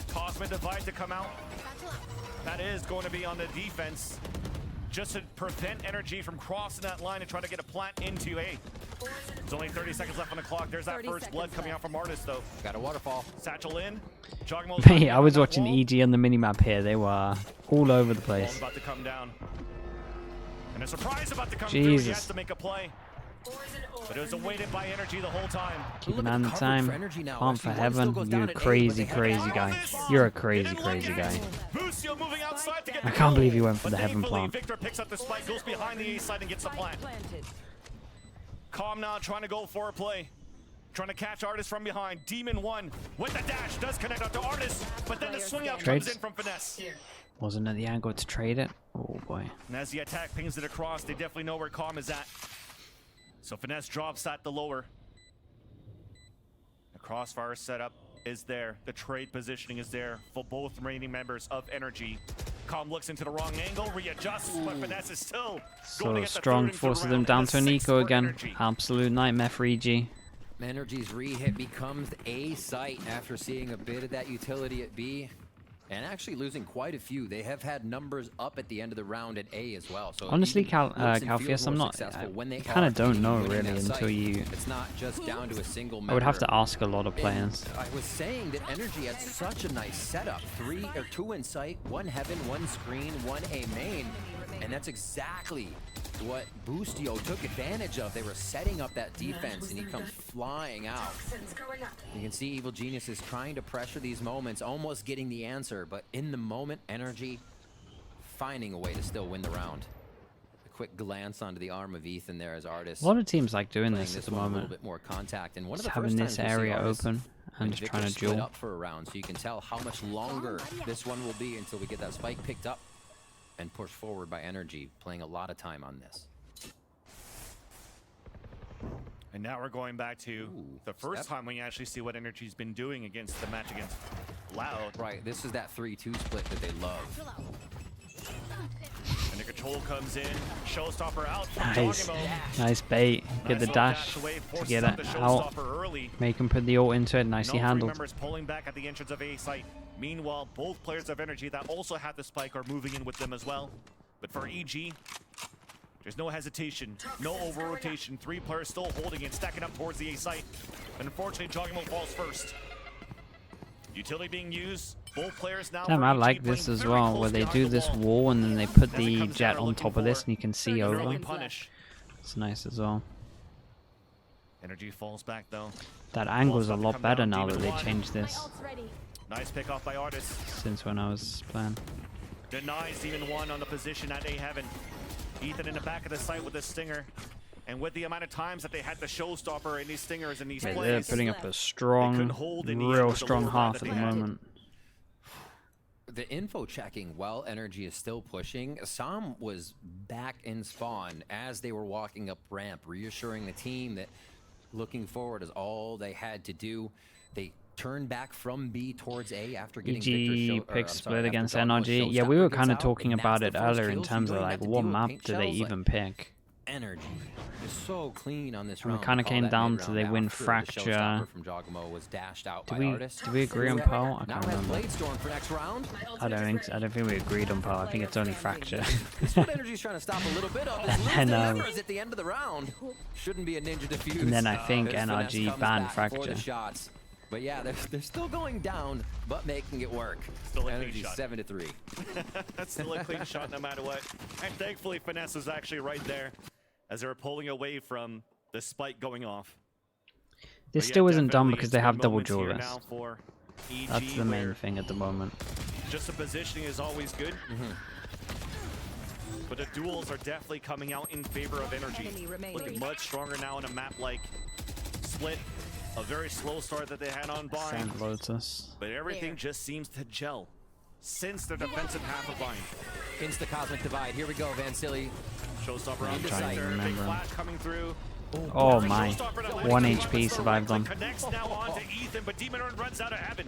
B: Cosmic Divide to come out. That is going to be on the defense. Just to prevent energy from crossing that line and trying to get a plant into A. There's only 30 seconds left on the clock. There's that
E: 30
B: first blood
E: seconds
B: coming out from Artis though.
C: Got a waterfall.
B: Satchel in. Jogmo's
A: Mate, I was watching EG on the minimap here. They were all over the place.
B: About to come down. And a surprise about to come through. He
A: Jesus.
B: has to make a play. But it was awaited by energy the whole time.
A: Keeping on the time. Plant for heaven. You're a crazy, crazy guy. You're a crazy, crazy guy.
B: Busio moving outside to get
A: I
B: the
A: can't
B: kill.
A: believe he went for
B: But
A: the heaven
B: thankfully,
A: plant.
B: Victor picks up the spike, goes behind the A side and gets the plant.
E: Planted.
B: Calm now, trying to go for a play. Trying to catch Artis from behind. Demon 1 with the dash does connect out to Artis, but then the swing out
A: Trades.
B: comes in from Finesse.
A: Wasn't it the angle to trade it? Oh boy.
B: And as the attack pings it across, they definitely know where Calm is at. So Finesse drops at the lower. The crossfire setup is there. The trade positioning is there for both remaining members of NRG. Com looks into the wrong angle, readjusts, but Finesse is still going
A: So
B: to get the
A: strong,
B: third into
A: forces
B: round,
A: them
B: and
A: down
B: a
A: to an
B: 6
A: eco
B: for
A: again.
B: NRG.
A: Absolute nightmare for EG.
C: NRG's re-hit becomes a site after seeing a bit of that utility at B. And actually losing quite a few. They have had numbers up at the end of the round at A as well. So
A: Honestly,
C: even looks and feels
A: Calpheus, I'm
C: more
A: not.
C: successful when they
A: You kind
C: are
A: of don't know
C: winning
A: really
C: that
A: until
C: site.
A: you.
C: It's not just down to a single member.
A: I would have to ask a lot of players.
C: And I was saying that NRG had such a nice setup. 2 in sight, 1 heaven, 1 screen, 1 A main. And that's exactly what Boostio took advantage of. They were setting up that defense, and he comes flying out. You can see Evil Genius is trying to pressure these moments, almost getting the answer, but in the moment, NRG finding a way to still win the round. A quick glance onto the arm of Ethan there as Artist.
A: A lot of teams like doing
C: playing
A: this at the
C: one a little
A: moment.
C: bit more contact, and one
A: Just
C: of the
A: having
C: first
A: this
C: times we'll see
A: area
C: Artist
A: open
C: when
A: and just trying to
C: Victor split
A: duel.
C: up for a round, so you can tell how much longer this one will be until we get that spike picked up and pushed forward by NRG, playing a lot of time on this.
B: And now we're going back to the first time we actually see what NRG's been doing against the match against Loud.
C: Right, this is that 3-2 split that they love.
B: And the control comes in, showstopper out from
A: Nice,
B: Jogimo.
A: nice bait. Get the
B: Nice little
A: dash
B: away,
A: to
B: forces
A: get
B: up
A: it
B: the
A: out.
B: showstopper early.
A: Make him put the ult into it. Nicely
B: No three
A: handled.
B: members pulling back at the entrance of A site. Meanwhile, both players of NRG that also have the spike are moving in with them as well. But for EG, there's no hesitation, no over-rotation. 3 players still holding it, stacking up towards the A site. And unfortunately, Jogimo falls first. Utility being used. Both players now.
A: Damn,
B: for
A: I
B: EG
A: like
B: playing
A: this as
B: very
A: well,
B: close
A: where they
B: behind
A: do
B: the
A: this
B: wall.
A: wall and then they put
B: As it
A: the
B: comes
A: jet
B: down,
A: on
B: looking
A: top of this
B: for
A: and you can see
B: an
A: over.
B: early punish.
A: It's nice as well.
B: NRG falls back though.
A: That angle's a
B: about to
A: lot
B: come
A: better
B: down,
A: now
B: Demon
A: that they
B: One.
A: changed this
B: Nice pick off by Artist.
A: since when I was playing.
B: Denies Demon One on the position at A Heaven. Ethan in the back of the site with the stinger. And with the amount of times that they had the showstopper in these stingers in these
A: They're
B: plays,
A: putting up a
B: couldn't
A: strong,
B: hold in the end
A: real
B: with the
A: strong
B: lower round
A: half
B: that
A: at
B: they
A: the
B: had.
A: moment.
C: The info checking while NRG is still pushing. Sam was back in spawn as they were walking up ramp, reassuring the team that looking forward is all they had to do. They turned back from B towards A after getting
A: EG pick
C: after
A: split against
C: Dogmo
A: NRG. Yeah,
C: Showstopper
A: we were
C: gets
A: kind of
C: out,
A: talking
C: and
A: about
C: that's
A: it
C: the first
A: earlier in
C: kills. You
A: terms
C: don't
A: of
C: even
A: like
C: have to
A: what
C: deal with
A: map
C: paint
A: do they
C: shells, like,
A: even pick.
C: NRG is so clean on this
A: And it
C: round.
A: kinda
C: Call
A: came
C: that
A: down
C: mid-round
A: to they win
C: after the
A: Fracture.
C: showstopper from Jogmo was dashed out
A: Did
C: by
A: we
C: Artist.
A: agree on Pearl? I
C: Now
A: can't
C: has
A: remember.
C: Bladestorm for next round.
A: I don't think we agreed on Pearl. I think it's only Fracture.
C: This is what NRG's trying to stop a little bit of. Is lose
A: And,
C: their numbers at the end of the round. Shouldn't be a ninja defuse.
A: And then I think
C: There's
A: NRG
C: Finesse comes
A: banned
C: back for the
A: Fracture.
C: shots. But yeah, they're still going down, but making it work.
B: Still a clean
C: NRG
B: shot.
C: 7-3.
B: That's still a clean shot no matter what. And thankfully, Finesse was actually right there as they were pulling away from the spike going off.
A: This
B: But yeah,
A: still isn't done
B: definitely
A: because
B: it's
A: they
B: good
A: have double
B: moments here
A: duelists.
B: now for EG,
A: That's the main
B: where
A: thing at the moment.
B: just the positioning is always good. But the duels are definitely coming out in favor of
E: Enemy
B: NRG.
E: remaining.
B: Looking much stronger now in a map like Split. A very slow start that they had on Bind.
A: Sand Lotus.
B: But everything just seems to gel since the defensive half of Bind.
C: Insta Cosmic Divide. Here we go, Vansili.
B: Showstopper on
C: I'm
B: the
C: trying to
B: center. Big
A: remember.
B: flash coming through.
A: Oh my.
B: Showstopper to
A: 1
B: Lexi,
A: HP
B: but
A: survived
B: Lexi
A: on.
B: connects now onto Ethan, but Demon Urn runs out of heaven.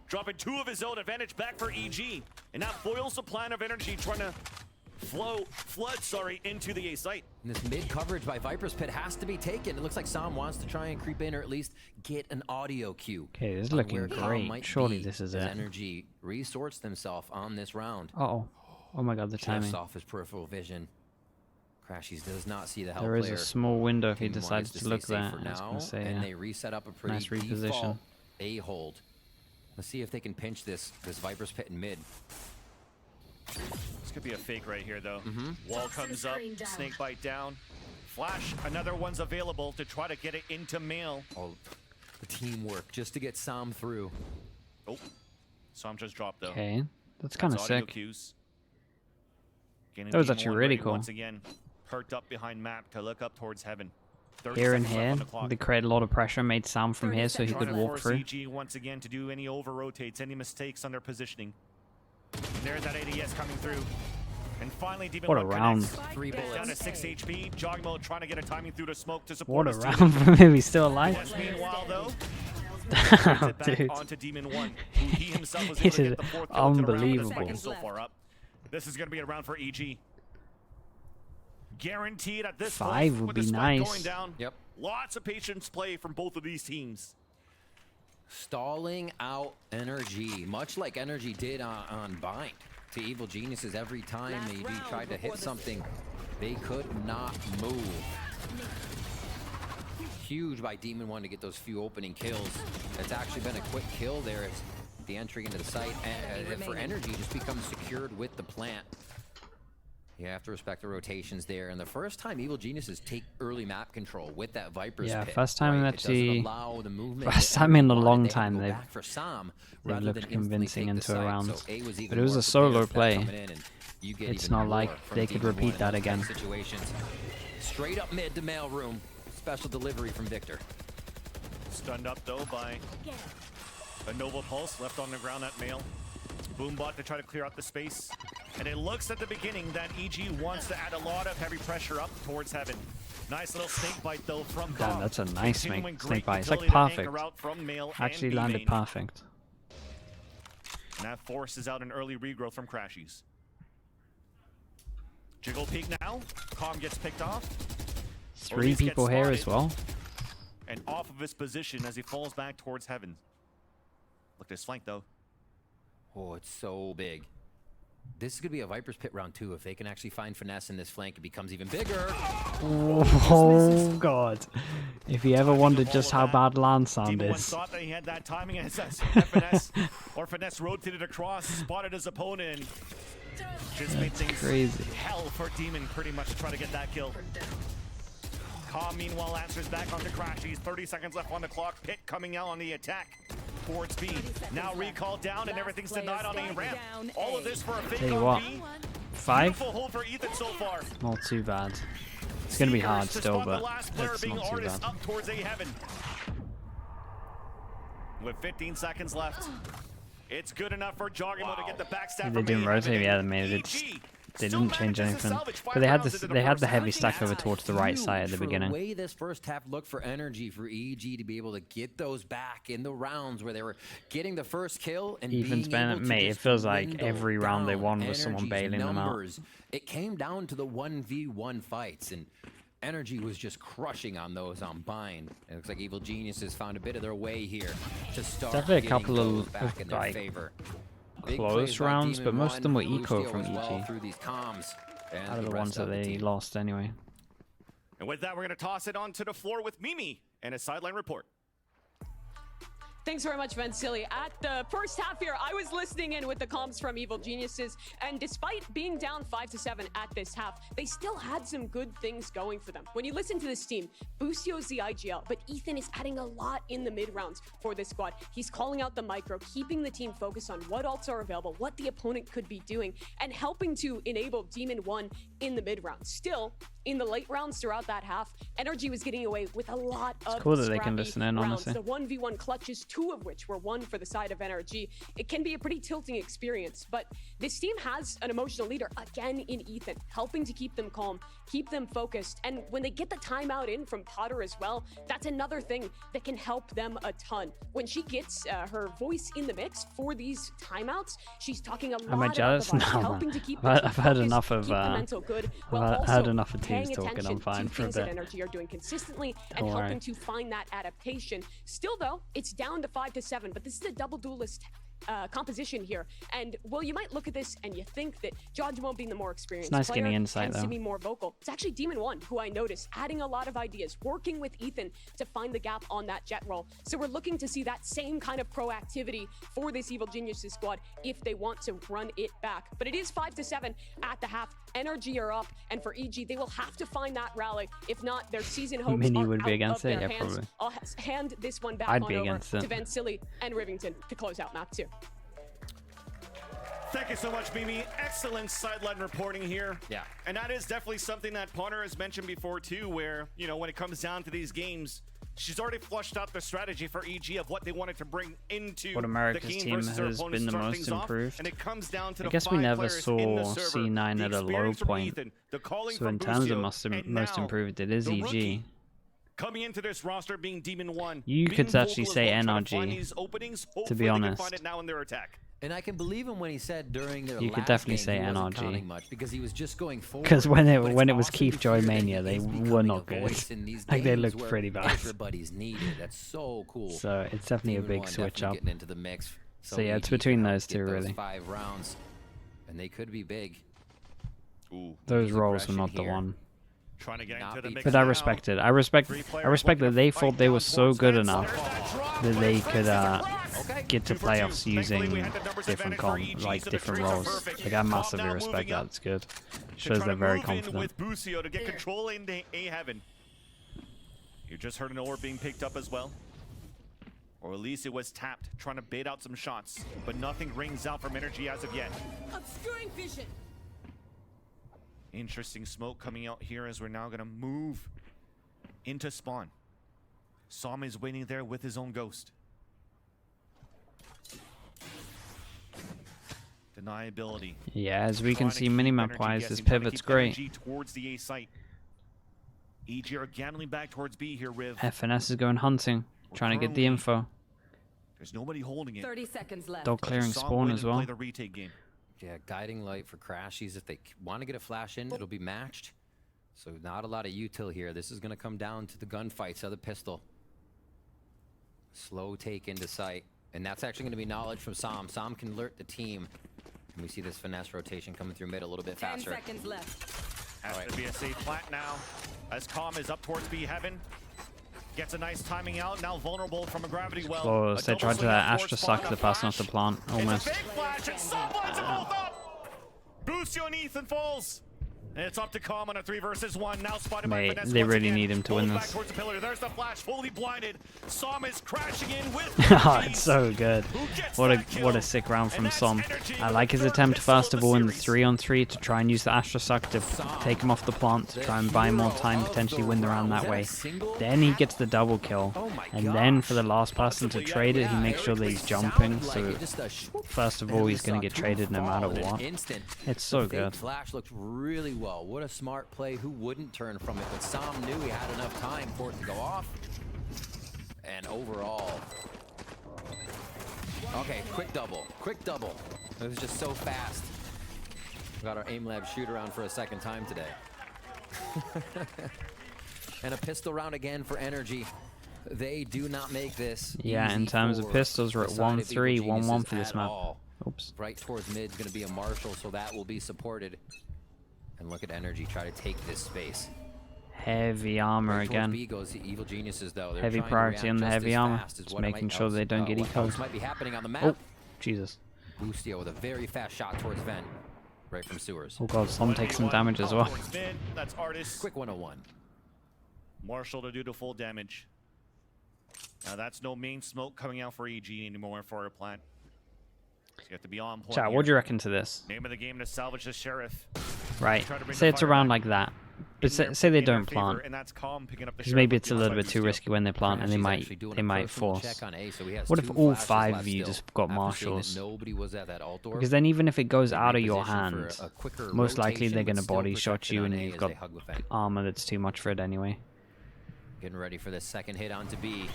B: Dropping 2 of his own, advantage back for EG. And that foils the plan of energy trying to flood into the A site.
C: And this mid coverage by Viper's Pit has to be taken. It looks like Sam wants to try and creep in or at least get an audio cue.
A: Okay, this is
C: on
A: looking
C: where Calm
A: great.
C: might
A: Surely
C: be
A: this is
C: as
A: it.
C: NRG resorts themselves on this round.
A: Uh-oh. Oh my god, the
C: Chefs
A: timing.
C: off his peripheral vision. Crashies does not see the help
A: There is
C: player.
A: a small window if he
C: Team
A: decides
C: wants
A: to look
C: stay safe
A: there.
C: for
A: I was
C: now,
A: gonna say,
C: and
A: yeah.
C: they reset up a pretty
A: Nice reposition.
C: default A hold. Let's see if they can pinch this Viper's Pit in mid.
B: This could be a fake right here, though. Wall comes up, snake bite down. Flash, another one's available to try to get it into mail.
C: Oh, the teamwork just to get Sam through.
B: Oh, Sam just dropped, though.
A: Okay, that's kind of
B: Audio
A: sick.
B: cues. Getting
A: That was
B: Demon
A: actually
B: One
A: really
B: ready
A: cool.
B: Once again, perked up behind map to look up towards heaven. 30
A: Here and
B: seconds left
A: here,
B: on the clock.
A: they created a lot of pressure, made Sam from here so he
B: Trying
A: could
B: to
A: walk
B: force
A: through.
B: EG once again to do any over rotates, any mistakes on their positioning. And there's that ADS coming through. And finally, Demon
A: What a
B: One
A: round.
B: connects.
C: 3
B: Down to
C: bullets.
B: 6 HP. Jogmo trying to get a timing through the smoke to support
A: What a
B: his team.
A: round for him, he's still alive.
B: Yes, meanwhile, though,
A: Damn,
B: brings it back
A: dude.
B: onto Demon One, who he himself was
A: This
B: able to
A: is
B: get the 4th kill to the round with the
A: unbelievable.
B: spike is so far up. This is going to be a round for EG. Guaranteed at this
A: 5
B: point,
A: would
B: with
A: be
B: the spike
A: nice.
B: going down.
C: Yep.
B: Lots of patience play from both of these teams.
C: Stalling out NRG, much like NRG did on Bind to Evil Geniuses. Every time AD tried to hit something, they could not move. Huge by Demon One to get those few opening kills. It's actually been a quick kill there as the entry into the site for NRG just becomes secured with the plant. You have to respect the rotations there. And the first time Evil Geniuses take early map control with that Viper's
A: Yeah,
C: Pit,
A: first time
C: right?
A: actually.
C: It doesn't allow the movement
A: First
C: that
A: time in a
C: everyone
A: long
C: wanted. They had to
A: time
C: go
A: they've
C: back for Sam
A: they've
C: rather
A: looked
C: than instantly
A: convincing
C: take the
A: into a
C: site.
A: round.
C: So A was even
A: But it was
C: more
A: a solo
C: prepared for that
A: play.
C: coming in, and you get
A: It's
C: even
A: not
C: more
A: like
C: from
A: they could
C: Demon
A: repeat
C: One in
A: that
C: those
A: again.
C: situations. Straight up mid to mail room. Special delivery from Victor.
B: Stunned up though by a Nova Pulse left on the ground at mail. Boombot to try to clear out the space. And it looks at the beginning that EG wants to add a lot of heavy pressure up towards Heaven. Nice little snake bite though from
A: Damn,
B: Cobb.
A: that's a nice
B: Continuing
A: snake
B: great
A: bite. It's like
B: utility to anchor
A: perfect.
B: out from Mail
A: Actually
B: and
A: landed
B: B-Main.
A: perfect.
B: And that forces out an early regrowth from Crashies. Jiggle peek now. Calm gets picked off.
A: 3
B: least
A: people
B: gets
A: here as
B: spotted.
A: well.
B: And off of his position as he falls back towards Heaven. Look at his flank though.
C: Oh, it's so big. This is going to be a Viper's Pit round 2. If they can actually find finesse in this flank, it becomes even bigger.
A: Oh god. If you ever wondered just how bad land sound
B: Demon One
A: is.
B: thought that he had that timing as FNS or Finesse rotated across, spotted his opponent, and just made things
A: crazy.
B: hell for Demon pretty much to try to get that kill. Calm meanwhile answers back onto Crashies. 30 seconds left on the clock. Pit coming out on the attack towards B. Now recall down and everything's denied on A ramp. All of this for a fake
A: Tell you
B: on
A: what,
B: B.
A: 5?
B: Beautiful hold for Ethan so far.
A: Not too bad. It's gonna be hard
B: Seekers to
A: still,
B: spot the
A: but
B: last player
A: it's
B: being
A: not too
B: Artist
A: bad.
B: up towards A Heaven. With 15 seconds left, it's good enough for Joggimo to get the backstab.
A: They didn't rotate, yeah, they made it. They didn't change anything, but they had this. They had the heavy stack over towards the right side at the
C: For the
A: beginning.
C: way this first half looked for NRG, for EG to be able to get those back in the rounds where they were getting the first kill and
A: Ethan's
C: being able
A: been,
C: to
A: mate, it
C: just
A: feels like
C: window
A: every round they
C: down
A: won was someone
C: NRG's
A: bailing them out.
C: numbers. It came down to the 1v1 fights, and NRG was just crushing on those on Bind. It looks like Evil Geniuses found a bit of their way here to start
A: Definitely a
C: getting
A: couple of,
C: those back in their
A: like,
C: favor. Big
A: close
C: plays by
A: rounds,
C: Demon
A: but most of them were
C: One,
A: eco
C: Lustio
A: from
C: as well
A: EG.
C: through these comms, and
A: Out of the
C: rest
A: ones that
C: of the
A: they
C: team.
A: lost anyway.
B: And with that, we're going to toss it onto the floor with Mimi and a sideline report.
F: Thanks very much, Vansili. At the first half here, I was listening in with the comms from Evil Geniuses, and despite being down 5-7 at this half, they still had some good things going for them. When you listen to this team, Busio's the IGL, but Ethan is adding a lot in the mid rounds for this squad. He's calling out the micro, keeping the team focused on what ults are available, what the opponent could be doing, and helping to enable Demon 1 in the mid rounds. Still, in the late rounds throughout that half, NRG was getting away with a lot of
A: cool that they can
F: scrappy
A: listen in,
F: rounds.
A: honestly.
F: The 1v1 clutches, 2 of which were won for the side of NRG. It can be a pretty tilting experience, but this team has an emotional leader, again in Ethan, helping to keep them calm, keep them focused, and when they get the timeout in from Potter as well, that's another thing that can help them a ton. When she gets her voice in the mix for these timeouts, she's talking a lot
A: Am I
F: about
A: jealous?
F: the vibes,
A: No,
F: helping
A: man.
F: to keep
A: I've heard
F: focused,
A: enough of,
F: keep the mental good, while
A: I've
F: also
A: heard enough of
F: paying
A: teams talking. I'm
F: attention
A: fine
F: to
A: for a
F: things that
A: bit.
F: NRG are doing consistently and
A: Don't
F: helping
A: worry.
F: to find that adaptation. Still though, it's down to 5-7, but this is a double duelist composition here. And well, you might look at this and you think that Joggimo being the more experienced
A: nice
F: player
A: getting insight,
F: tends to
A: though.
F: be more vocal. It's actually Demon One who I noticed adding a lot of ideas, working with Ethan to find the gap on that jet roll. So we're looking to see that same kind of proactivity for this Evil Geniuses squad if they want to run it back. But it is 5-7 at the half. NRG are up, and for EG, they will have to find that rally. If not, their season hopes
A: Mini
F: are
A: would be
F: out
A: against
F: of
A: it,
F: their
A: yeah,
F: hands.
A: probably.
F: I'll hand this one back
A: I'd
F: on
A: be
F: over
A: against it.
F: to Vansili and Rivington to close out map 2.
B: Thank you so much, Mimi. Excellent sideline reporting here.
C: Yeah.
B: And that is definitely something that Potter has mentioned before, too, where, you know, when it comes down to these games, she's already flushed out the strategy for EG of what they wanted to bring into
A: What America's
B: the game
A: team
B: versus their
A: has
B: opponents
A: been the
B: to start
A: most
B: things off.
A: improved.
B: And it comes down to
A: I
B: the
A: guess we
B: 5
A: never
B: players
A: saw
B: in the server.
A: C9
B: The
A: at a low
B: experience from
A: point.
B: Ethan, the calling
A: So
B: from
A: in terms of
B: Busio, and
A: most
B: now
A: improved, it is
B: the
A: EG.
B: rookie coming into this roster being Demon One.
A: You
B: being
A: could actually
B: vocal as
A: say
B: well, trying to
A: NRG,
B: find these openings.
A: to be
B: Hopefully they can
A: honest.
B: find it now in their attack.
C: And I can believe him when he said during their
A: You could
C: last
A: definitely
C: game
A: say
C: he wasn't
A: NRG.
C: counting much because he was just going forward.
A: Because when
C: But it's
A: it was
C: awesome
A: Keith
C: to
A: Joy
C: hear that
A: Mania,
C: he
A: they
C: is
A: were
C: becoming
A: not
C: a
A: good.
C: voice in these
A: Like, they
C: games
A: looked
C: where
A: pretty bad.
C: Everybody's needed. That's so cool.
A: So it's definitely a
C: Demon
A: big
C: One
A: switch
C: definitely
A: up.
C: getting into the mix.
A: So yeah, it's
C: EG can
A: between
C: help
A: those
C: get
A: two,
C: those
A: really.
C: 5 rounds, and they could be big.
B: Ooh,
A: Those
C: EG's
A: rolls were
C: aggression
A: not the
C: here.
A: one.
B: trying to get
C: Not
B: into the
C: be
B: mix
A: But I
B: now.
A: respect it. I respect that they thought they were so good enough that they could get to playoffs using different different roles. Like, I massively respect that. It's good. Shows they're very confident.
B: With Busio to get control into A heaven. You just heard an orb being picked up as well. Or at least it was tapped, trying to bait out some shots. But nothing rings out from NRG as of yet.
E: Obscuring vision.
B: Interesting smoke coming out here as we're now going to move into spawn. Som is waiting there with his own ghost. Deniability.
A: Yeah, as we can
B: Trying to
A: see
B: keep
A: minimap
B: NRG
A: wise,
B: guessing,
A: this
B: trying to
A: pivot's
B: keep
A: great.
B: NRG towards the A site. EG are gambling back towards B here, Riv.
A: FNS is going hunting, trying to get the info.
B: There's nobody holding it.
E: 30 seconds left.
A: Dog clearing
B: Som
A: spawn
B: win
A: as
B: and
A: well.
B: Play the retake game.
C: Yeah, guiding light for Crashies. If they want to get a flash in, it'll be matched. So not a lot of util here. This is going to come down to the gunfights of the pistol. Slow take into sight. And that's actually going to be knowledge from Som. Som can alert the team. And we see this finesse rotation coming through mid a little bit
E: 10
C: faster.
E: seconds left.
B: Has to be a safe plant now. As Calm is up towards B heaven. Gets a nice timing out. Now vulnerable from a gravity well.
A: Close.
B: A
A: They
B: double
A: tried to
B: swing up towards
A: Astra
B: spawn,
A: suck
B: a
A: the pass off the
B: flash.
A: plant. Almost.
B: It's a big flash and Som lines them both up. Busio and Ethan falls. And it's up to Calm on a 3 versus 1. Now spotted by
A: Mate,
B: Finesse
A: they
B: once
A: really
B: again.
A: need him to
B: Pulled
A: win
B: back
A: this.
B: towards the pillar. There's the flash, fully blinded. Som is crashing in with
A: Oh, it's so good.
B: Who gets
A: What
B: that kill?
A: a sick round from
B: And that's
A: Som.
B: NRG
A: I
B: with
A: like
B: the
A: his
B: third
A: attempt
B: pistol
A: first
B: of
A: of
B: the
A: all in the
B: series.
A: 3-on-3 to try and use the Astra Suck to take him off the plant to try and buy more time, potentially win the round that way. Then he gets the double kill, and then for the last person to trade it, he makes sure that he's jumping. So first of all, he's going to get traded no matter what. It's so
C: The fake
A: good.
C: flash looked really well. What a smart play. Who wouldn't turn from it? But Som knew he had enough time for it to go off. And overall... Okay, quick double. Quick double. It was just so fast. We got our aim lab shoot around for a second time today. And a pistol round again for NRG. They do not make this
A: Yeah, in
C: easy
A: terms of
C: for
A: pistols, we're at
C: the side of
A: 1-3,
C: Evil
A: 1-1
C: Geniuses
A: for this
C: at
A: map.
C: all.
A: Oops.
C: Right towards mid is going to be a Marshall, so that will be supported. And look at NRG try to take this space.
A: Heavy armor
C: Right towards
A: again.
C: B goes the Evil Geniuses, though. They're
A: Heavy
C: trying to
A: priority on
C: react
A: the
C: just
A: heavy
C: as
A: armor.
C: fast as
A: Just
C: what
A: making
C: might
A: sure they don't get
C: what else
A: ecoed.
C: might be happening on the map.
A: Oh, Jesus.
C: Boostio with a very fast shot towards Vent, right from sewers.
A: Oh god, Som takes some damage as well.
B: Towards mid. That's Artis.
C: Quick 101.
B: Marshall to do the full damage. Now that's no main smoke coming out for EG anymore for our plant. So you have to be on point.
A: Chat,
B: here.
A: what do you reckon to this?
B: Name of the game to salvage the sheriff.
A: Right.
B: Try to bring
A: Say
B: the
A: it's
B: fire
A: around
B: back
A: like that. But
B: in their-
A: say they
B: in their
A: don't
B: favor,
A: plant.
B: and that's Calm picking up the
A: Because
B: sheriff
A: maybe
B: up
A: it's a
B: the
A: little
B: outside
A: bit too
B: Busio.
A: risky when they plant and they
C: Crashy's actually
A: might
C: doing
A: they
C: a
A: might
C: personal
A: force.
C: check on A, so he has
A: What if
C: 2
A: all
C: flashes
A: 5
C: left
A: of you
C: still,
A: just got
C: after seeing that
A: marshals?
C: Nobody was at that alt door.
A: Because then even if it goes
C: They
A: out of your
C: reposition for
A: hand,
C: a quicker
A: most likely
C: rotation,
A: they're
C: but
A: going to
C: still
A: body shot
C: protection
A: you
C: on
A: and
C: A
A: you've
C: as
A: got
C: they hug with Vent.
A: armor that's too much for it anyway.
C: Getting ready for this second hit onto B.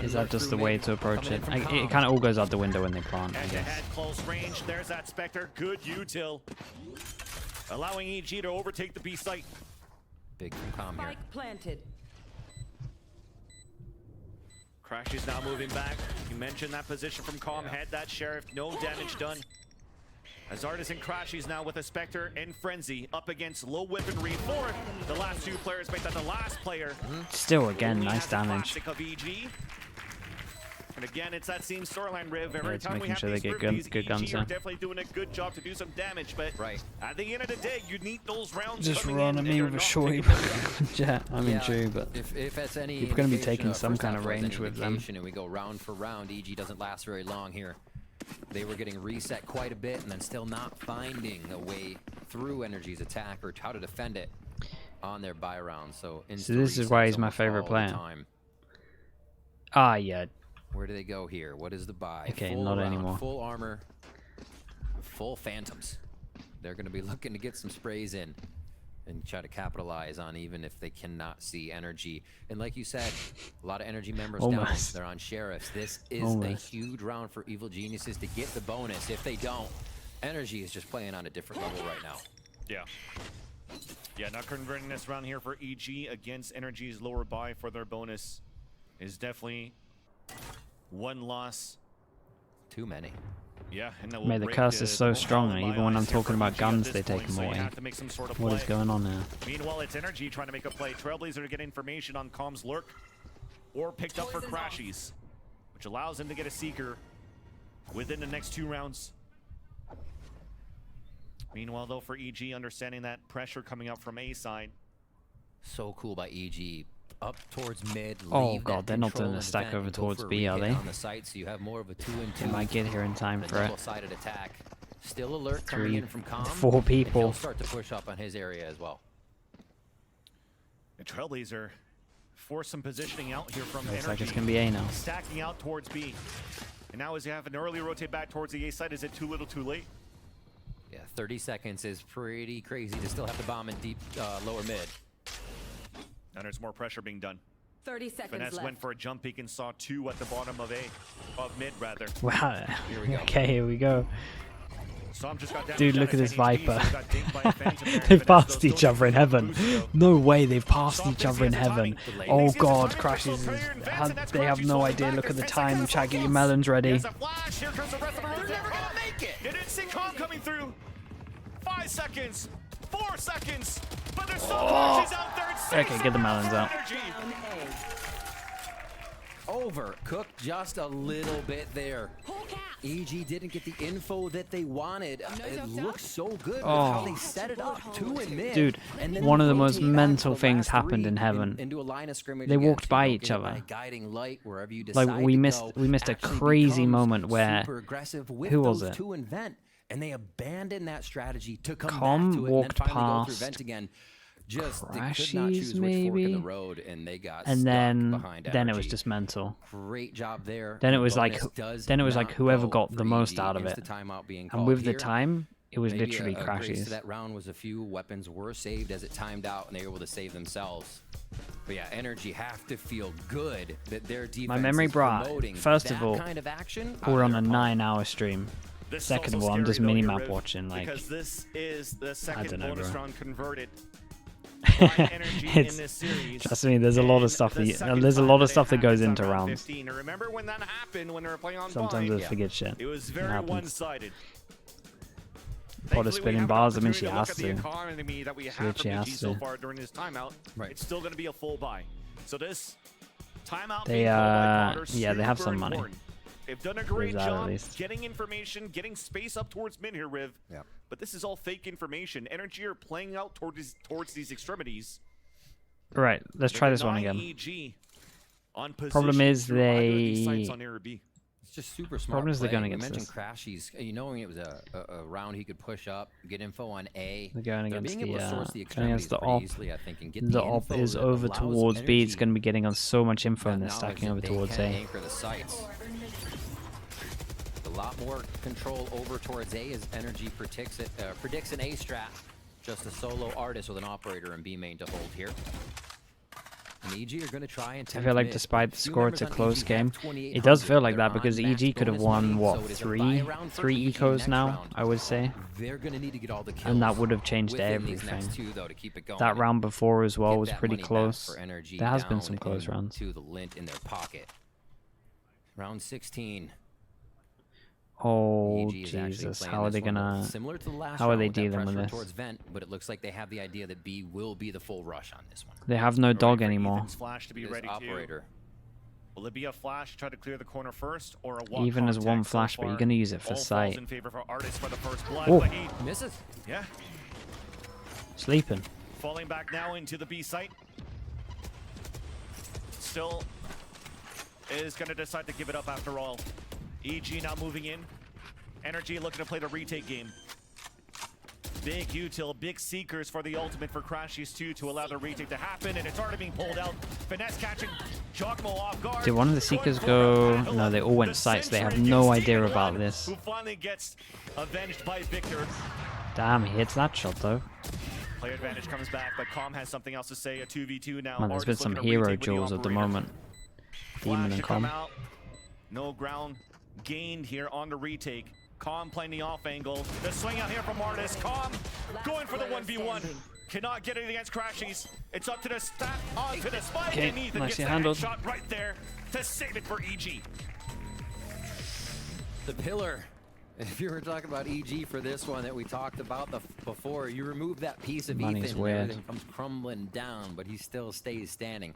A: Is that just the way to approach it? It kind of all goes out the window when they plant, I
B: Head to
A: guess.
B: head, close range. There's that Spectre. Good util. Allowing EG to overtake the B site.
C: Big from Calm here.
E: Spike planted.
B: Crash is now moving back. You mentioned that position from Calm. Had that sheriff. No damage done. As Artis and Crashies now with a Spectre and Frenzy up against low weaponry for the last 2 players. Make that the last player.
A: Still, again,
B: Only
A: nice
B: has a
A: damage.
B: classic of EG. And again, it's that same storyline, Riv. Every
A: it's
B: time we
A: making
B: have
A: sure they
B: these
A: get
B: Riv,
A: good-
B: these
A: good
B: EG
A: guns
B: are
A: in.
B: definitely doing a good job to do some damage, but
C: Right.
B: at the end of the day, you need those rounds
A: Just
B: coming
A: run
B: in,
A: at
B: and
A: me
B: they're
A: with a
B: not
A: shorty.
B: picking them up.
A: Yeah, I mean, true, but
C: if that's any
A: you're gonna be
C: indication,
A: taking some
C: first
A: kind
C: half
A: of
C: was
A: range
C: any
A: with them.
C: indication, and we go round for round. EG doesn't last very long here. They were getting reset quite a bit and then still not finding a way through NRG's attack or how to defend it on their buy round. So
A: this is why he's my favorite player. Ah, yeah.
C: Where do they go here? What is the buy?
A: Okay,
C: Full
A: not
C: round,
A: anymore.
C: Full armor, full phantoms. They're going to be looking to get some sprays in. and try to capitalize on even if they cannot see energy. And like you said, a lot of energy members down.
A: Almost.
C: They're on sheriffs. This is a
A: Almost.
C: huge round for Evil Geniuses to get the bonus. If they don't, energy is just playing on a different level right now.
B: Yeah. Yeah, not converting this round here for EG against NRG's lower buy for their bonus is definitely one loss.
C: Too many.
B: Yeah, and that
A: Mate, the curse is so strong, and even when I'm talking about guns, they take them away. What is going on here?
B: Meanwhile, it's NRG trying to make a play. Trailblazer to get information on Comms Lurk, or picked up for Crashies, which allows him to get a Seeker within the next 2 rounds. Meanwhile, though, for EG, understanding that pressure coming up from A side.
C: So cool by EG. Up towards mid.
A: Oh
C: leave
A: god,
C: that
A: they're not
C: control
A: doing a
C: and
A: stack
C: defend
A: over
C: and go
A: towards
C: for a
A: B, are
C: re-hit
A: they?
C: on the site, so you have more of a 2-and-2.
A: They might get here in time for it.
C: Double-sided attack. Still alert coming
A: 3,
C: in from Comm.
A: 4
C: and
A: people.
C: He'll start to push up on his area as well.
B: The Trailblazer force some positioning out here from
A: Looks
B: NRG.
A: like it's gonna be A now.
B: Stacking out towards B. And now as you have an early rotate back towards the A side, is it too little too late?
C: Yeah, 30 seconds is pretty crazy to still have the bomb in deep lower mid.
B: And there's more pressure being done.
E: 30 seconds
B: Finesse
E: left.
B: went for a jump peek and saw 2 at the bottom of A, of mid rather.
A: Wow.
C: Here we go.
A: Okay, here we go.
B: Storm just got damaged
A: Dude,
B: out
A: look
B: as
A: at this
B: NHG,
A: Viper.
B: so he got dinked by a Phantom there.
A: They've
B: Finesse,
A: passed
B: though,
A: each
B: still
A: other in
B: gets a
A: heaven.
B: boost, though.
A: No way, they've passed
B: Storm
A: each other in
B: thinks he has the
A: heaven.
B: timing.
A: Oh
B: Thinks he has the
A: god,
B: timing for
A: Crashes.
B: slow player and Vincent, that's
A: They have
B: Crashes
A: no
B: falling
A: idea.
B: back
A: Look at
B: as
A: the
B: Vincent
A: time.
B: gets a
A: Chat, get your
B: focus.
A: melons ready.
B: There's a flash. Here comes the rest of the rotation.
C: never gonna make it.
B: They didn't see Calm coming through. 5 seconds. 4 seconds. But there's still
A: Oh.
B: Crashes out there. It's
A: Okay,
B: 6
A: get the melons out.
B: Energy.
E: Down A.
C: Overcooked just a little bit there.
E: Whole cap.
C: EG didn't get the info that they wanted. It
E: doubt.
C: looks so good with
A: Oh.
C: how they set it up. 2 in mid.
A: Dude,
C: and then
A: one
C: they
A: of the most
C: rotate back
A: mental
C: the
A: things
C: last
A: happened
C: 3
A: in heaven.
C: into a line of scrimmage
A: They
C: against,
A: walked by
C: you know,
A: each
C: get a
A: other.
C: nice guiding light wherever you decide
A: Like we
C: to
A: missed
C: go.
A: a
C: Actually
A: crazy
C: becomes
A: moment where
C: super aggressive with
A: who was
C: those
A: it?
C: 2 in vent, and they abandoned that strategy to come
A: Com
C: back to it
A: walked
C: and then finally go through
A: past
C: vent again. Just they could not
A: Crashies,
C: choose which fork in the
A: maybe?
C: road, and they got
A: And
C: stuck
A: then
C: behind
A: it was
C: energy.
A: just mental.
C: Great job there.
A: Then it
C: The
A: was like
C: bonus does
A: then it was like
C: not
A: whoever
C: go
A: got
C: for
A: the most
C: EG.
A: out of it.
C: Insta timeout being
A: And
C: called
A: with the
C: here.
A: time, it was
C: Maybe
A: literally
C: a grace
A: Crashes.
C: to that round was a few weapons were saved as it timed out, and they were able to save themselves. But yeah, energy have to feel good that their defense
A: memory
C: is
A: brought,
C: promoting
A: first of
C: that
A: all,
C: kind of action.
A: We're
C: out
A: on
C: of
A: a
C: their opponent.
A: 9-hour stream.
B: This is
A: Second of
B: also
A: all, I'm just
B: scary, though,
A: mini-map
B: Riv,
A: watching, like-
B: because this is the second
A: dunno,
B: bonus
A: bro.
B: round converted by energy in
A: It's-
B: this series.
A: Trust me, there's a lot of
B: And
A: stuff
B: the
A: that
B: second
A: there's a
B: time
A: lot
B: that
A: of
B: it
A: stuff that goes
B: happens
A: into
B: on round
A: rounds.
B: 15. Now, remember when that happened when they were playing on
A: Sometimes
B: Vine?
A: I forget shit.
B: It was
A: It
B: very
A: happens.
B: one-sided.
A: Potter spinning bars. I mean, she has
B: The
A: to.
B: economy that we have
A: what she
B: from
A: has
B: EG so
A: to.
B: far during this timeout,
C: Right.
B: it's still going to be a full buy. So this timeout
A: They,
B: being called by Potter,
A: yeah, they have
B: super
A: some money.
B: important. They've done a great
A: that, at
B: job
A: least.
B: getting information, getting space up towards mid here, Riv.
C: Yeah.
B: But this is all fake information. Energy are playing out towards these extremities.
A: Right, let's try this one
B: Denying
A: again.
B: EG on
A: Problem
B: position
A: is
B: through either of these
A: they-
B: sites on A or B.
C: It's just super smart.
A: Problem is they're
C: play.
A: going
C: We
A: against
C: mentioned
A: this.
C: Crashies. You knowing it was a round he could push up, get info on A.
A: They're going against
C: being able
A: the,
C: to source the
A: going against
C: extremities
A: the
C: pretty
A: op.
C: easily, I think, and get
A: The
C: the
A: op
C: info
A: is
C: that
A: over
C: allows
A: towards B. It's
C: energy
A: going to be getting on so much info and
C: that
A: they're
C: knowledge
A: stacking
C: that
A: over
C: they
A: towards
C: can
A: A.
C: anchor the sites. A lot more control over towards A as energy predicts an A strat. Just a solo artist with an operator and B main to hold here. And EG are going to try and
A: I feel like
C: mid.
A: despite the
C: Few
A: score, it's a
C: members on
A: close
C: EG have
A: game.
C: 2800.
A: It does feel like
C: They're
A: that because
C: on
A: EG
C: max
A: could have
C: bonus
A: won,
C: money,
A: what,
C: so it is a
A: three
C: buy round for EG
A: ecos
C: next
A: now,
C: round.
A: I would say.
C: They're going to need to get all the kills.
A: And that would have changed
C: within these
A: everything.
C: next 2, though, to keep it going.
A: That round before as well
C: Get
A: was
C: that
A: pretty
C: money back
A: close.
C: for energy
A: There has been
C: down
A: some close rounds.
C: into the lint in their pocket. Round 16.
A: Oh,
C: EG is actually
A: Jesus.
C: playing
A: How are
C: this
A: they
C: one
A: gonna...
C: similar to the last
A: how are
C: round
A: they
C: with that
A: dealing with
C: pressure
A: this?
C: towards vent, but it looks like they have the idea that B will be the full rush on this one.
A: They have no dog
B: Ready for
A: anymore.
B: Ethan's flash to be
C: This
B: ready too.
C: operator.
B: Will it be a flash to try to clear the corner first, or a walk
A: Even as
B: contact
A: one
B: so
A: flash, but you're
B: far?
A: gonna use it for
B: All falls
A: sight.
B: in favor for Artist for the first blood,
A: Oh.
B: but he,
C: Misses.
B: yeah,
A: Sleeping.
B: falling back now into the B site. Still is going to decide to give it up after all. EG now moving in. Energy looking to play the retake game. Big util, big seekers for the ultimate for Crashies 2 to allow the retake to happen, and it's already being pulled out. Finesse catching Giacomo off guard.
A: Did one of the Seekers go... No, they all went sights. They have no idea about this.
B: Who finally gets avenged by Victor.
A: Damn, he hits that shot though.
B: Player advantage comes back, but Calm has something else to say. A 2v2 now.
A: Man, there's been
B: Artist
A: some
B: looking to
A: hero
B: retake with the
A: duels at the
B: operator.
A: moment. Demon
B: Flash
A: and
B: to come
A: Calm.
B: out. No ground gained here on the retake. Calm playing the off angle. The swing out here from Artist. Calm going for the 1v1. Cannot get it against Crashies. It's up to the stat, onto the spike
A: Okay,
B: underneath, and
A: nicely
B: gets the
A: handled.
B: shot right there to save it for EG.
C: The pillar. If you were talking about EG for this one that we talked about before, you remove that piece of
A: Money's
C: Ethan, and
A: weird.
C: everything comes crumbling down, but he still stays standing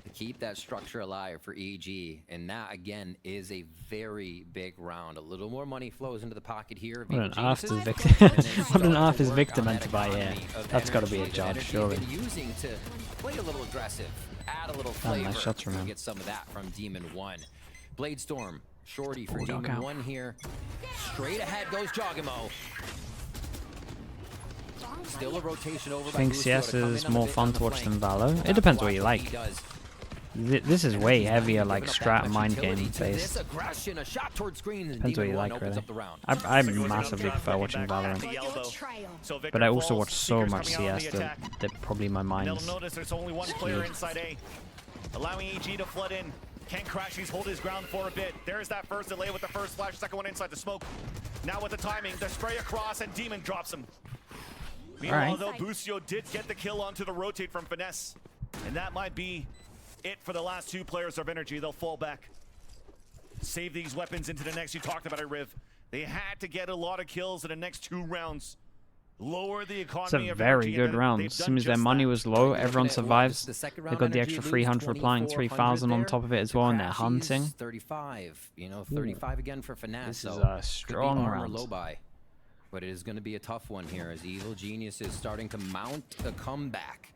C: to keep that structure alive for EG. And that, again, is a very big round. A little more money flows into the pocket here. of
A: What an
C: Evil
A: arse is
C: Geniuses.
A: Victor.
C: And then
A: What an
C: start
A: arse
C: to
A: is
C: work
A: Victor
C: on
A: meant
C: that
A: to buy here.
C: economy of
A: That's got to be a
C: energy that
A: judge,
C: NRG
A: surely.
C: been using to play a little aggressive, add a little
A: Damn,
C: flavor.
A: nice shots from
C: We'll
A: him.
C: get some of that from Demon 1. Blade Storm, shorty for
A: Ooh,
C: Demon
A: knockout.
C: 1 here. Straight ahead goes Jogamo. Still a rotation over
A: I
C: by
A: think
C: Busio
A: CS
C: to come
A: is
C: in on the
A: more
C: bit
A: fun
C: on
A: to
C: the
A: watch than
C: flank.
A: Valo.
C: We'll
A: It depends what
C: watch
A: you
C: he
A: like.
C: does.
A: This is way
C: He's not
A: heavier,
C: even
A: like
C: giving up
A: strat
C: that
A: mind
C: much
A: game
C: utility to
A: based.
C: this aggression, a shot towards screen, and
A: Depends what
C: Demon
A: you
C: 1
A: like,
C: opens
A: really.
C: up the round.
A: I'm massively prefer watching
B: Back at
A: Valorant,
B: the elbow. So Victor
A: but I also
B: falls,
A: watch so
B: Seekers
A: much
B: coming out on
A: CS
B: the
A: that,
B: attack.
A: that probably my
B: They'll
A: mind's
B: notice there's only one player inside A, allowing EG to flood in. Can Crashies hold his ground for a bit? There's that first delay with the first flash, second one inside the smoke. Now with the timing, the spray across, and Demon drops him. Meanwhile,
A: Alright.
B: though, Busio did get the kill onto the rotate from Finesse. And that might be it for the last two players of Energy. They'll fall back. Save these weapons into the next. You talked about it, Riv. They had to get a lot of kills in the next 2 rounds. Lower the
A: It's
B: economy
A: a
B: of
A: very
B: Energy, and
A: good
B: they've
A: round.
B: done
A: As soon as their
B: just
A: money
B: that.
A: was low,
C: Looking
A: everyone
C: at what,
A: survives.
C: the second
A: They
C: round
A: got the
C: Energy
A: extra
C: lose
A: 300 applying 3,000 on
C: there.
A: top of it as
C: To
A: well, and they're
C: Crashies,
A: hunting.
C: 35, you know, 35 again for Finesse.
A: This is
C: so
A: a
C: could be
A: strong
C: armor
A: round.
C: low buy. But it is going to be a tough one here as Evil Genius is starting to mount a comeback.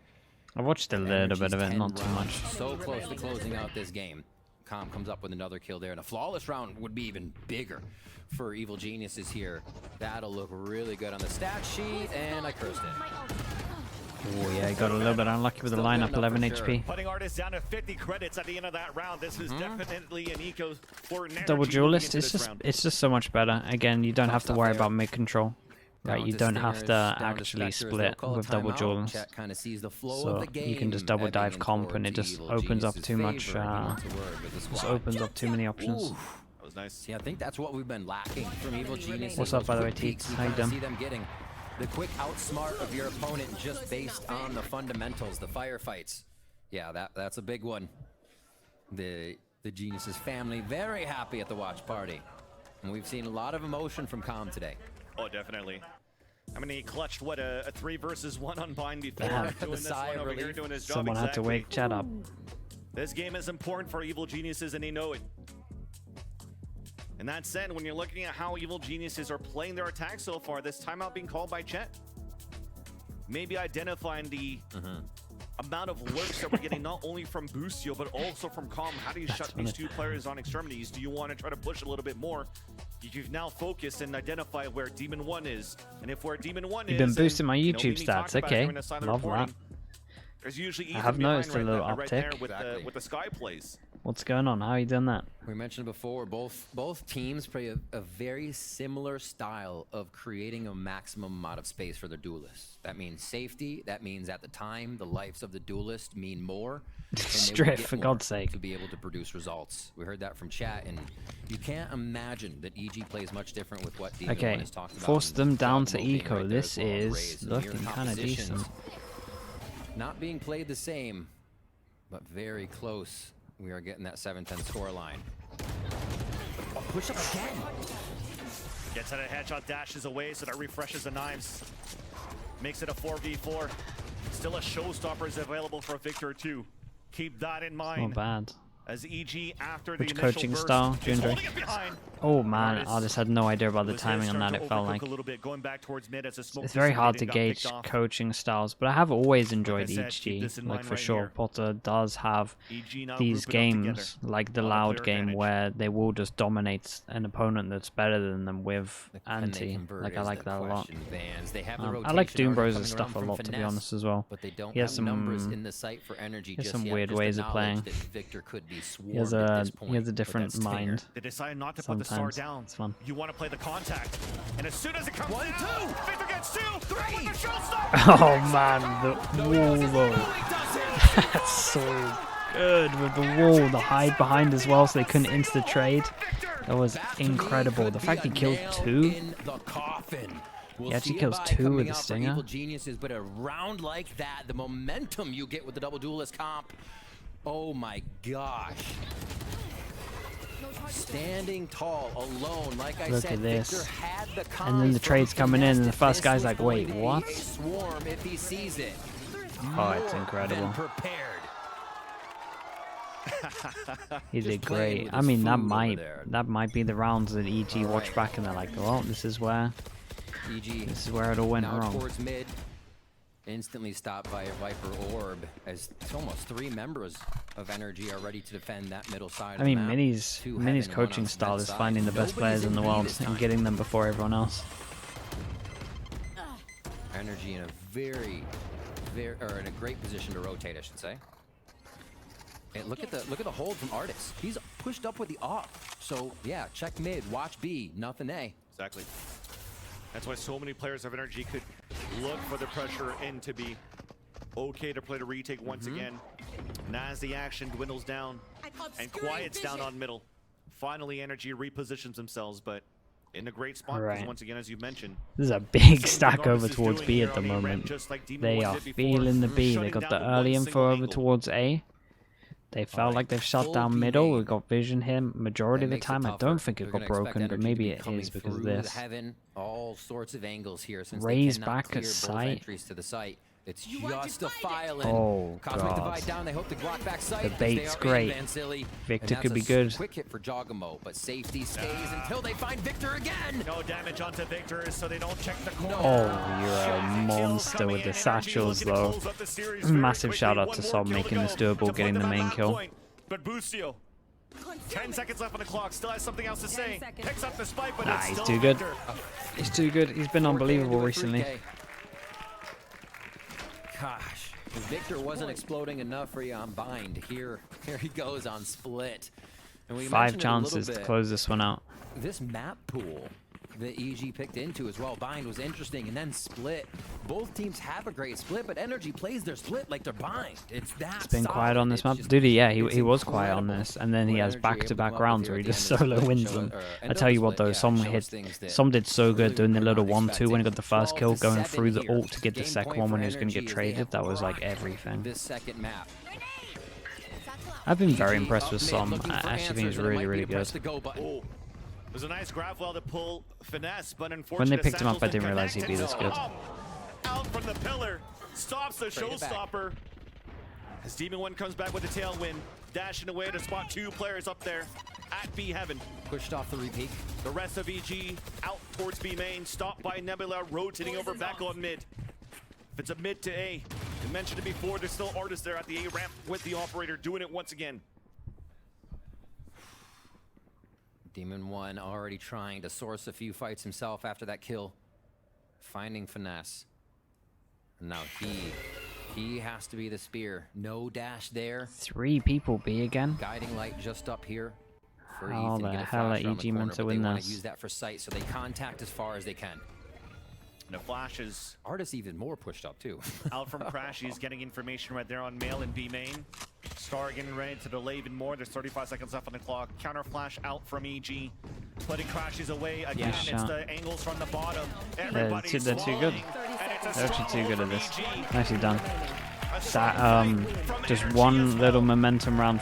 A: I watched a little bit of it,
C: 10
A: not too
C: rounds,
A: much.
C: So close to closing out this game. Calm comes up with another kill there, and a flawless round would be even bigger for Evil Geniuses here. That'll look really good on the stat sheet, and I cursed it.
A: Oh yeah, got a little bit unlucky with the
C: Still good
A: lineup,
C: enough
A: 11
C: for sure.
A: HP.
B: Putting Artist down to 50 credits at the end of that round. This is definitely an eco for Energy
A: Double
B: moving
A: duelist,
B: into
A: it's
B: this
A: just
B: round.
A: it's just so much better. Again, you don't
C: Tough
A: have to
C: stuff
A: worry
C: there.
A: about mid control. Right,
C: Down
A: you
C: to
A: don't have
C: Stingers,
A: to
C: down to
A: actually
C: Spectres. They'll
A: split
C: call a
A: with double
C: timeout.
A: duelist.
C: Chat kind of sees the flow
A: So
C: of the game
A: you can just double
C: ebbing
A: dive
C: in
A: comp and it
C: towards
A: just
C: Evil
A: opens up
C: Genius's
A: too much,
C: favor. He wants to work with the
A: just
C: squad.
A: opens up too many options.
C: Ooh.
B: That was nice.
C: See, I think that's what we've been lacking from Evil Genius.
A: What's up, by the way,
C: Quick peeks
A: Teats?
C: we
A: How you
C: kinda
A: doing?
C: see them getting the quick outsmart of your opponent just based on the fundamentals, the firefights. Yeah, that's a big one. The Geniuses family very happy at the watch party. And we've seen a lot of emotion from Calm today.
B: Oh, definitely. I mean, he clutched, what, a 3 versus 1 on Bind before
A: Damn.
B: doing
C: The
B: this
C: sigh
B: one
C: of
B: over here,
C: relief.
B: doing his job
A: Someone had to
B: exactly.
A: wake chat up.
B: This game is important for Evil Geniuses, and they know it. And that said, when you're looking at how Evil Geniuses are playing their attack so far, this timeout being called by Chet, maybe identifying the amount of lurks that we're getting not only from Busio, but also from Calm. How do you shut these 2 players on extremities? Do you want to try to push a little bit more? You've now focused and identified where Demon 1 is. And if where Demon 1
A: You've been
B: is,
A: boosting my
B: and, you know,
A: YouTube
B: Mimi talked
A: stats,
B: about it
A: okay.
B: during the silent
A: Love
B: reporting,
A: that.
B: there's usually
A: I have
B: Ethan behind
A: noticed a
B: right
A: little
B: there- right there
A: uptick.
B: with
C: Exactly.
B: the Sky plays.
A: What's going on? How you doing that?
C: We mentioned before, both teams play a very similar style of creating a maximum amount of space for their duelists. That means safety. That means at the time, the lives of the duelist mean more. and they will
A: Strip,
C: get
A: for
C: more
A: God's sake.
C: to be able to produce results. We heard that from chat, and you can't imagine that EG plays much different with what Demon
A: Okay,
C: One has talked about.
A: force
C: and
A: them down to
C: Jogamo being
A: eco.
C: right there
A: This
C: as well as
A: is
C: Raze. Near
A: looking kind of
C: compositions,
A: decent.
C: Not being played the same, but very close. We are getting that 7-10 score line. Oh, push up again.
B: Gets out a headshot, dashes away, so that refreshes the knives. Makes it a 4v4. Still a showstopper is available for Victor 2. Keep that in
A: Not
B: mind.
A: bad.
B: As EG after the
A: Which
B: initial
A: coaching
B: burst
A: style do you
B: is
A: enjoy?
B: holding it behind.
A: Oh man,
B: Artist
A: I just had no idea about the
B: was
A: timing on
B: starting
A: that.
B: to
A: It felt
B: overcook
A: like
B: a little bit, going back towards mid as the smoke
A: it's very hard to
B: dissipated,
A: gauge
B: got picked off.
A: coaching styles, but I have always enjoyed
B: said, keep
A: EG.
B: this in
A: Like
B: mind
A: for
B: right
A: sure,
B: here.
A: Potter does have
B: EG now
A: these
B: grouping up
A: games,
B: together.
A: like the
B: On a
A: loud
B: player
A: game,
B: advantage.
A: where they will just dominate an opponent that's better than them with
C: Can they
A: anti.
C: convert
A: Like I
C: is
A: like
C: the
A: that a lot.
C: question, Vans. They have the
A: I like
C: rotation already
A: Doombros'
C: coming
A: stuff
C: around
A: a
C: from
A: lot, to be
C: Finesse,
A: honest as well.
C: But they don't
A: He has
C: have numbers
A: some-
C: in the sight for Energy
A: he has
C: just
A: some
C: yet.
A: weird
C: Just
A: ways
C: the
A: of playing.
C: knowledge that Victor could be
A: He
C: swarmed
A: has
C: at
A: a
C: this point,
A: he has a
C: but
A: different
C: that's Stinger.
A: mind.
B: They decide not to put the star
A: Sometimes.
B: down.
A: It's fun.
B: You want to play the contact. And as soon as it comes
C: One,
B: down,
C: two.
B: Victor gets 2, 3, with the showstopper!
A: Oh man, the wall though. That's so good with the wall, the hide behind as well, so they couldn't insta trade. That was incredible. The fact he killed 2. He actually kills 2 with the stinger.
C: Evil Geniuses, but a round like that, the momentum you get with the double duelist comp. Oh my gosh. Standing tall, alone, like I
A: Look
C: said,
A: at this.
C: Victor had the
A: And then the trade's coming in, and the first guy's like, wait,
C: defense was
A: what?
C: going to be a swarm if he sees it.
A: Oh, it's
C: More
A: incredible.
C: than prepared.
A: He
C: Just
A: did
C: playing
A: great.
C: with
A: I
C: his
A: mean,
C: food over there.
A: that might be the rounds that EG watch back and they're like, well, this is where it all went
C: now
A: wrong.
C: towards mid. Instantly stopped by a Viper Orb, as it's almost 3 members of NRG are ready to defend that middle side.
A: I mean,
C: of the map.
A: Minnie's
C: 2 heaven, 1
A: coaching
C: on
A: style
C: that
A: is
C: side.
A: finding the best
C: Nobody's
A: players in the
C: B
A: world
C: this
A: and
C: time.
A: getting them before everyone else.
C: NRG in a very, or in a great position to rotate, I should say. And look at the hold from Artis. He's pushed up with the off. So yeah, check mid, watch B, nothing A.
B: Exactly. That's why so many players of NRG could look for the pressure in to be okay to play the retake once again. Now as the action dwindles down and quiets down on middle, finally NRG repositions themselves, but in a great spot because
A: Right.
B: once again, as you mentioned,
A: This is a big
B: something
A: stack
B: Artis
A: over
B: is
A: towards
B: doing
A: B
B: here
A: at the
B: on A ramp,
A: moment.
B: just like Demon
A: They
B: One
A: are
B: did before,
A: feeling the B. They
B: shutting
A: got
B: down
A: the
B: one
A: early
B: single
A: info over
B: angle.
A: towards A. They felt like they've shut
C: Full
A: down
C: B
A: middle.
C: main.
A: We got vision here majority of the
C: Makes it
A: time. I
C: tougher.
A: don't think it
C: They're
A: got
C: gonna expect
A: broken, but
C: NRG
A: maybe
C: to be
A: it
C: coming
A: is because of
C: through the
A: this.
C: Heaven, all sorts of angles here since
A: Raise
C: they cannot
A: back
C: clear
A: at
C: both
A: sight.
C: entries to the site. It's just a file in.
A: Oh,
C: Cosmic
A: God.
C: Divide down. They hope to block back sight.
A: The
C: as they
A: bait's
C: are
A: great.
C: in Vansili.
A: Victor
C: And
A: could be
C: that's a
A: good.
C: Quick hit for Jogamo, but safety stays until they find Victor again.
B: No damage onto Victor, so they don't check the corner.
A: Oh, you're a monster with the satchels, though. Massive shout out to Sob making this doable, getting the main kill.
B: But Bustio, 10 seconds left on the clock, still has something else to say.
E: seconds.
B: Picks up the spike, but
A: Nah,
B: it's
A: he's
B: still
A: too good.
B: Victor.
A: He's too good. He's been
C: 4K
A: unbelievable
C: into a
A: recently.
C: 3K. Gosh, if Victor wasn't exploding enough for you on bind. Here he goes on split. And we
A: 5
C: mentioned it a little
A: chances to
C: bit.
A: close this one out.
C: This map pool that EG picked into as well. Bind was interesting, and then split. Both teams have a great split, but NRG plays their split like they're bind. It's that.
A: It's been quiet
C: solid.
A: on this
C: It's
A: map.
C: just-
A: Dude, yeah,
C: it's
A: he was quiet on
C: incredible
A: this, and then he
C: what
A: has
C: NRG able to
A: back-to-back
C: come up
A: rounds
C: with
A: where he
C: here at
A: just
C: the end of the
A: solo
C: split,
A: wins
C: show-
A: them.
C: or
A: I
C: end of
A: tell
C: the
A: you what
C: split,
A: though,
C: yeah,
A: some
C: shows
A: hit,
C: things that
A: some did so good
C: really
A: doing the
C: were
A: little
C: not
A: 1-2 when he got the first kill,
C: 12 to
A: going
C: 7
A: through the
C: here.
A: ult to get the
C: Game
A: second
C: point
A: one when
C: for
A: he was going to get
C: NRG is they
A: traded.
C: have
A: That was like
C: rocked
A: everything.
C: This second map.
A: I've been very
C: EG
A: impressed
C: up
A: with
C: mid,
A: Som.
C: looking
A: I
C: for
A: actually think he's
C: answers, and it
A: really,
C: might be
A: really
C: to
A: good.
C: press the go button.
B: Oh, it was a nice grab well to pull finesse, but
A: When
B: unfortunately
A: they picked him up, I
B: Samuels
A: didn't realize he'd be
B: connect
A: this
B: and
A: good.
B: Stop. Out from the pillar, stops the
C: Bring it back.
B: showstopper. As Demon One comes back with a tailwind, dashing away to spot 2 players up there at B Heaven.
C: Pushed off the repeat.
B: The rest of EG out towards B main, stopped by Nebula, rotating over back on mid. If it's a mid to A, we mentioned it before, there's still artists there at the A ramp with the operator doing it once again.
C: Demon One already trying to source a few fights himself after that kill. Finding finesse. And now he has to be the spear. No dash there.
A: 3 people B again.
C: Guiding light just up here. For
A: How
C: Ethan to
A: the
C: get a
A: hell are
C: flash around the
A: EG meant
C: corner,
A: to
C: but
A: win
C: they wanna
A: this?
C: use that for sight, so they contact as far as they can.
B: And the flashes
C: Artis even more pushed up too.
B: out from Crash. He's getting information right there on mail in B main. Star getting ready to delay even more. There's 35 seconds left on the clock. Counter flash out from EG. Putting Crashes away again.
A: Nice
B: It's
A: shot.
B: the angles from the bottom.
A: They're
B: Everybody's
A: too good.
B: falling, and it's a
A: They're actually too
B: stronghold
A: good at
B: from
A: this.
B: EG.
A: Nicely done.
B: A
A: That
B: stronghold from
A: just
B: NRG
A: one
B: as
A: little
B: well.
A: momentum round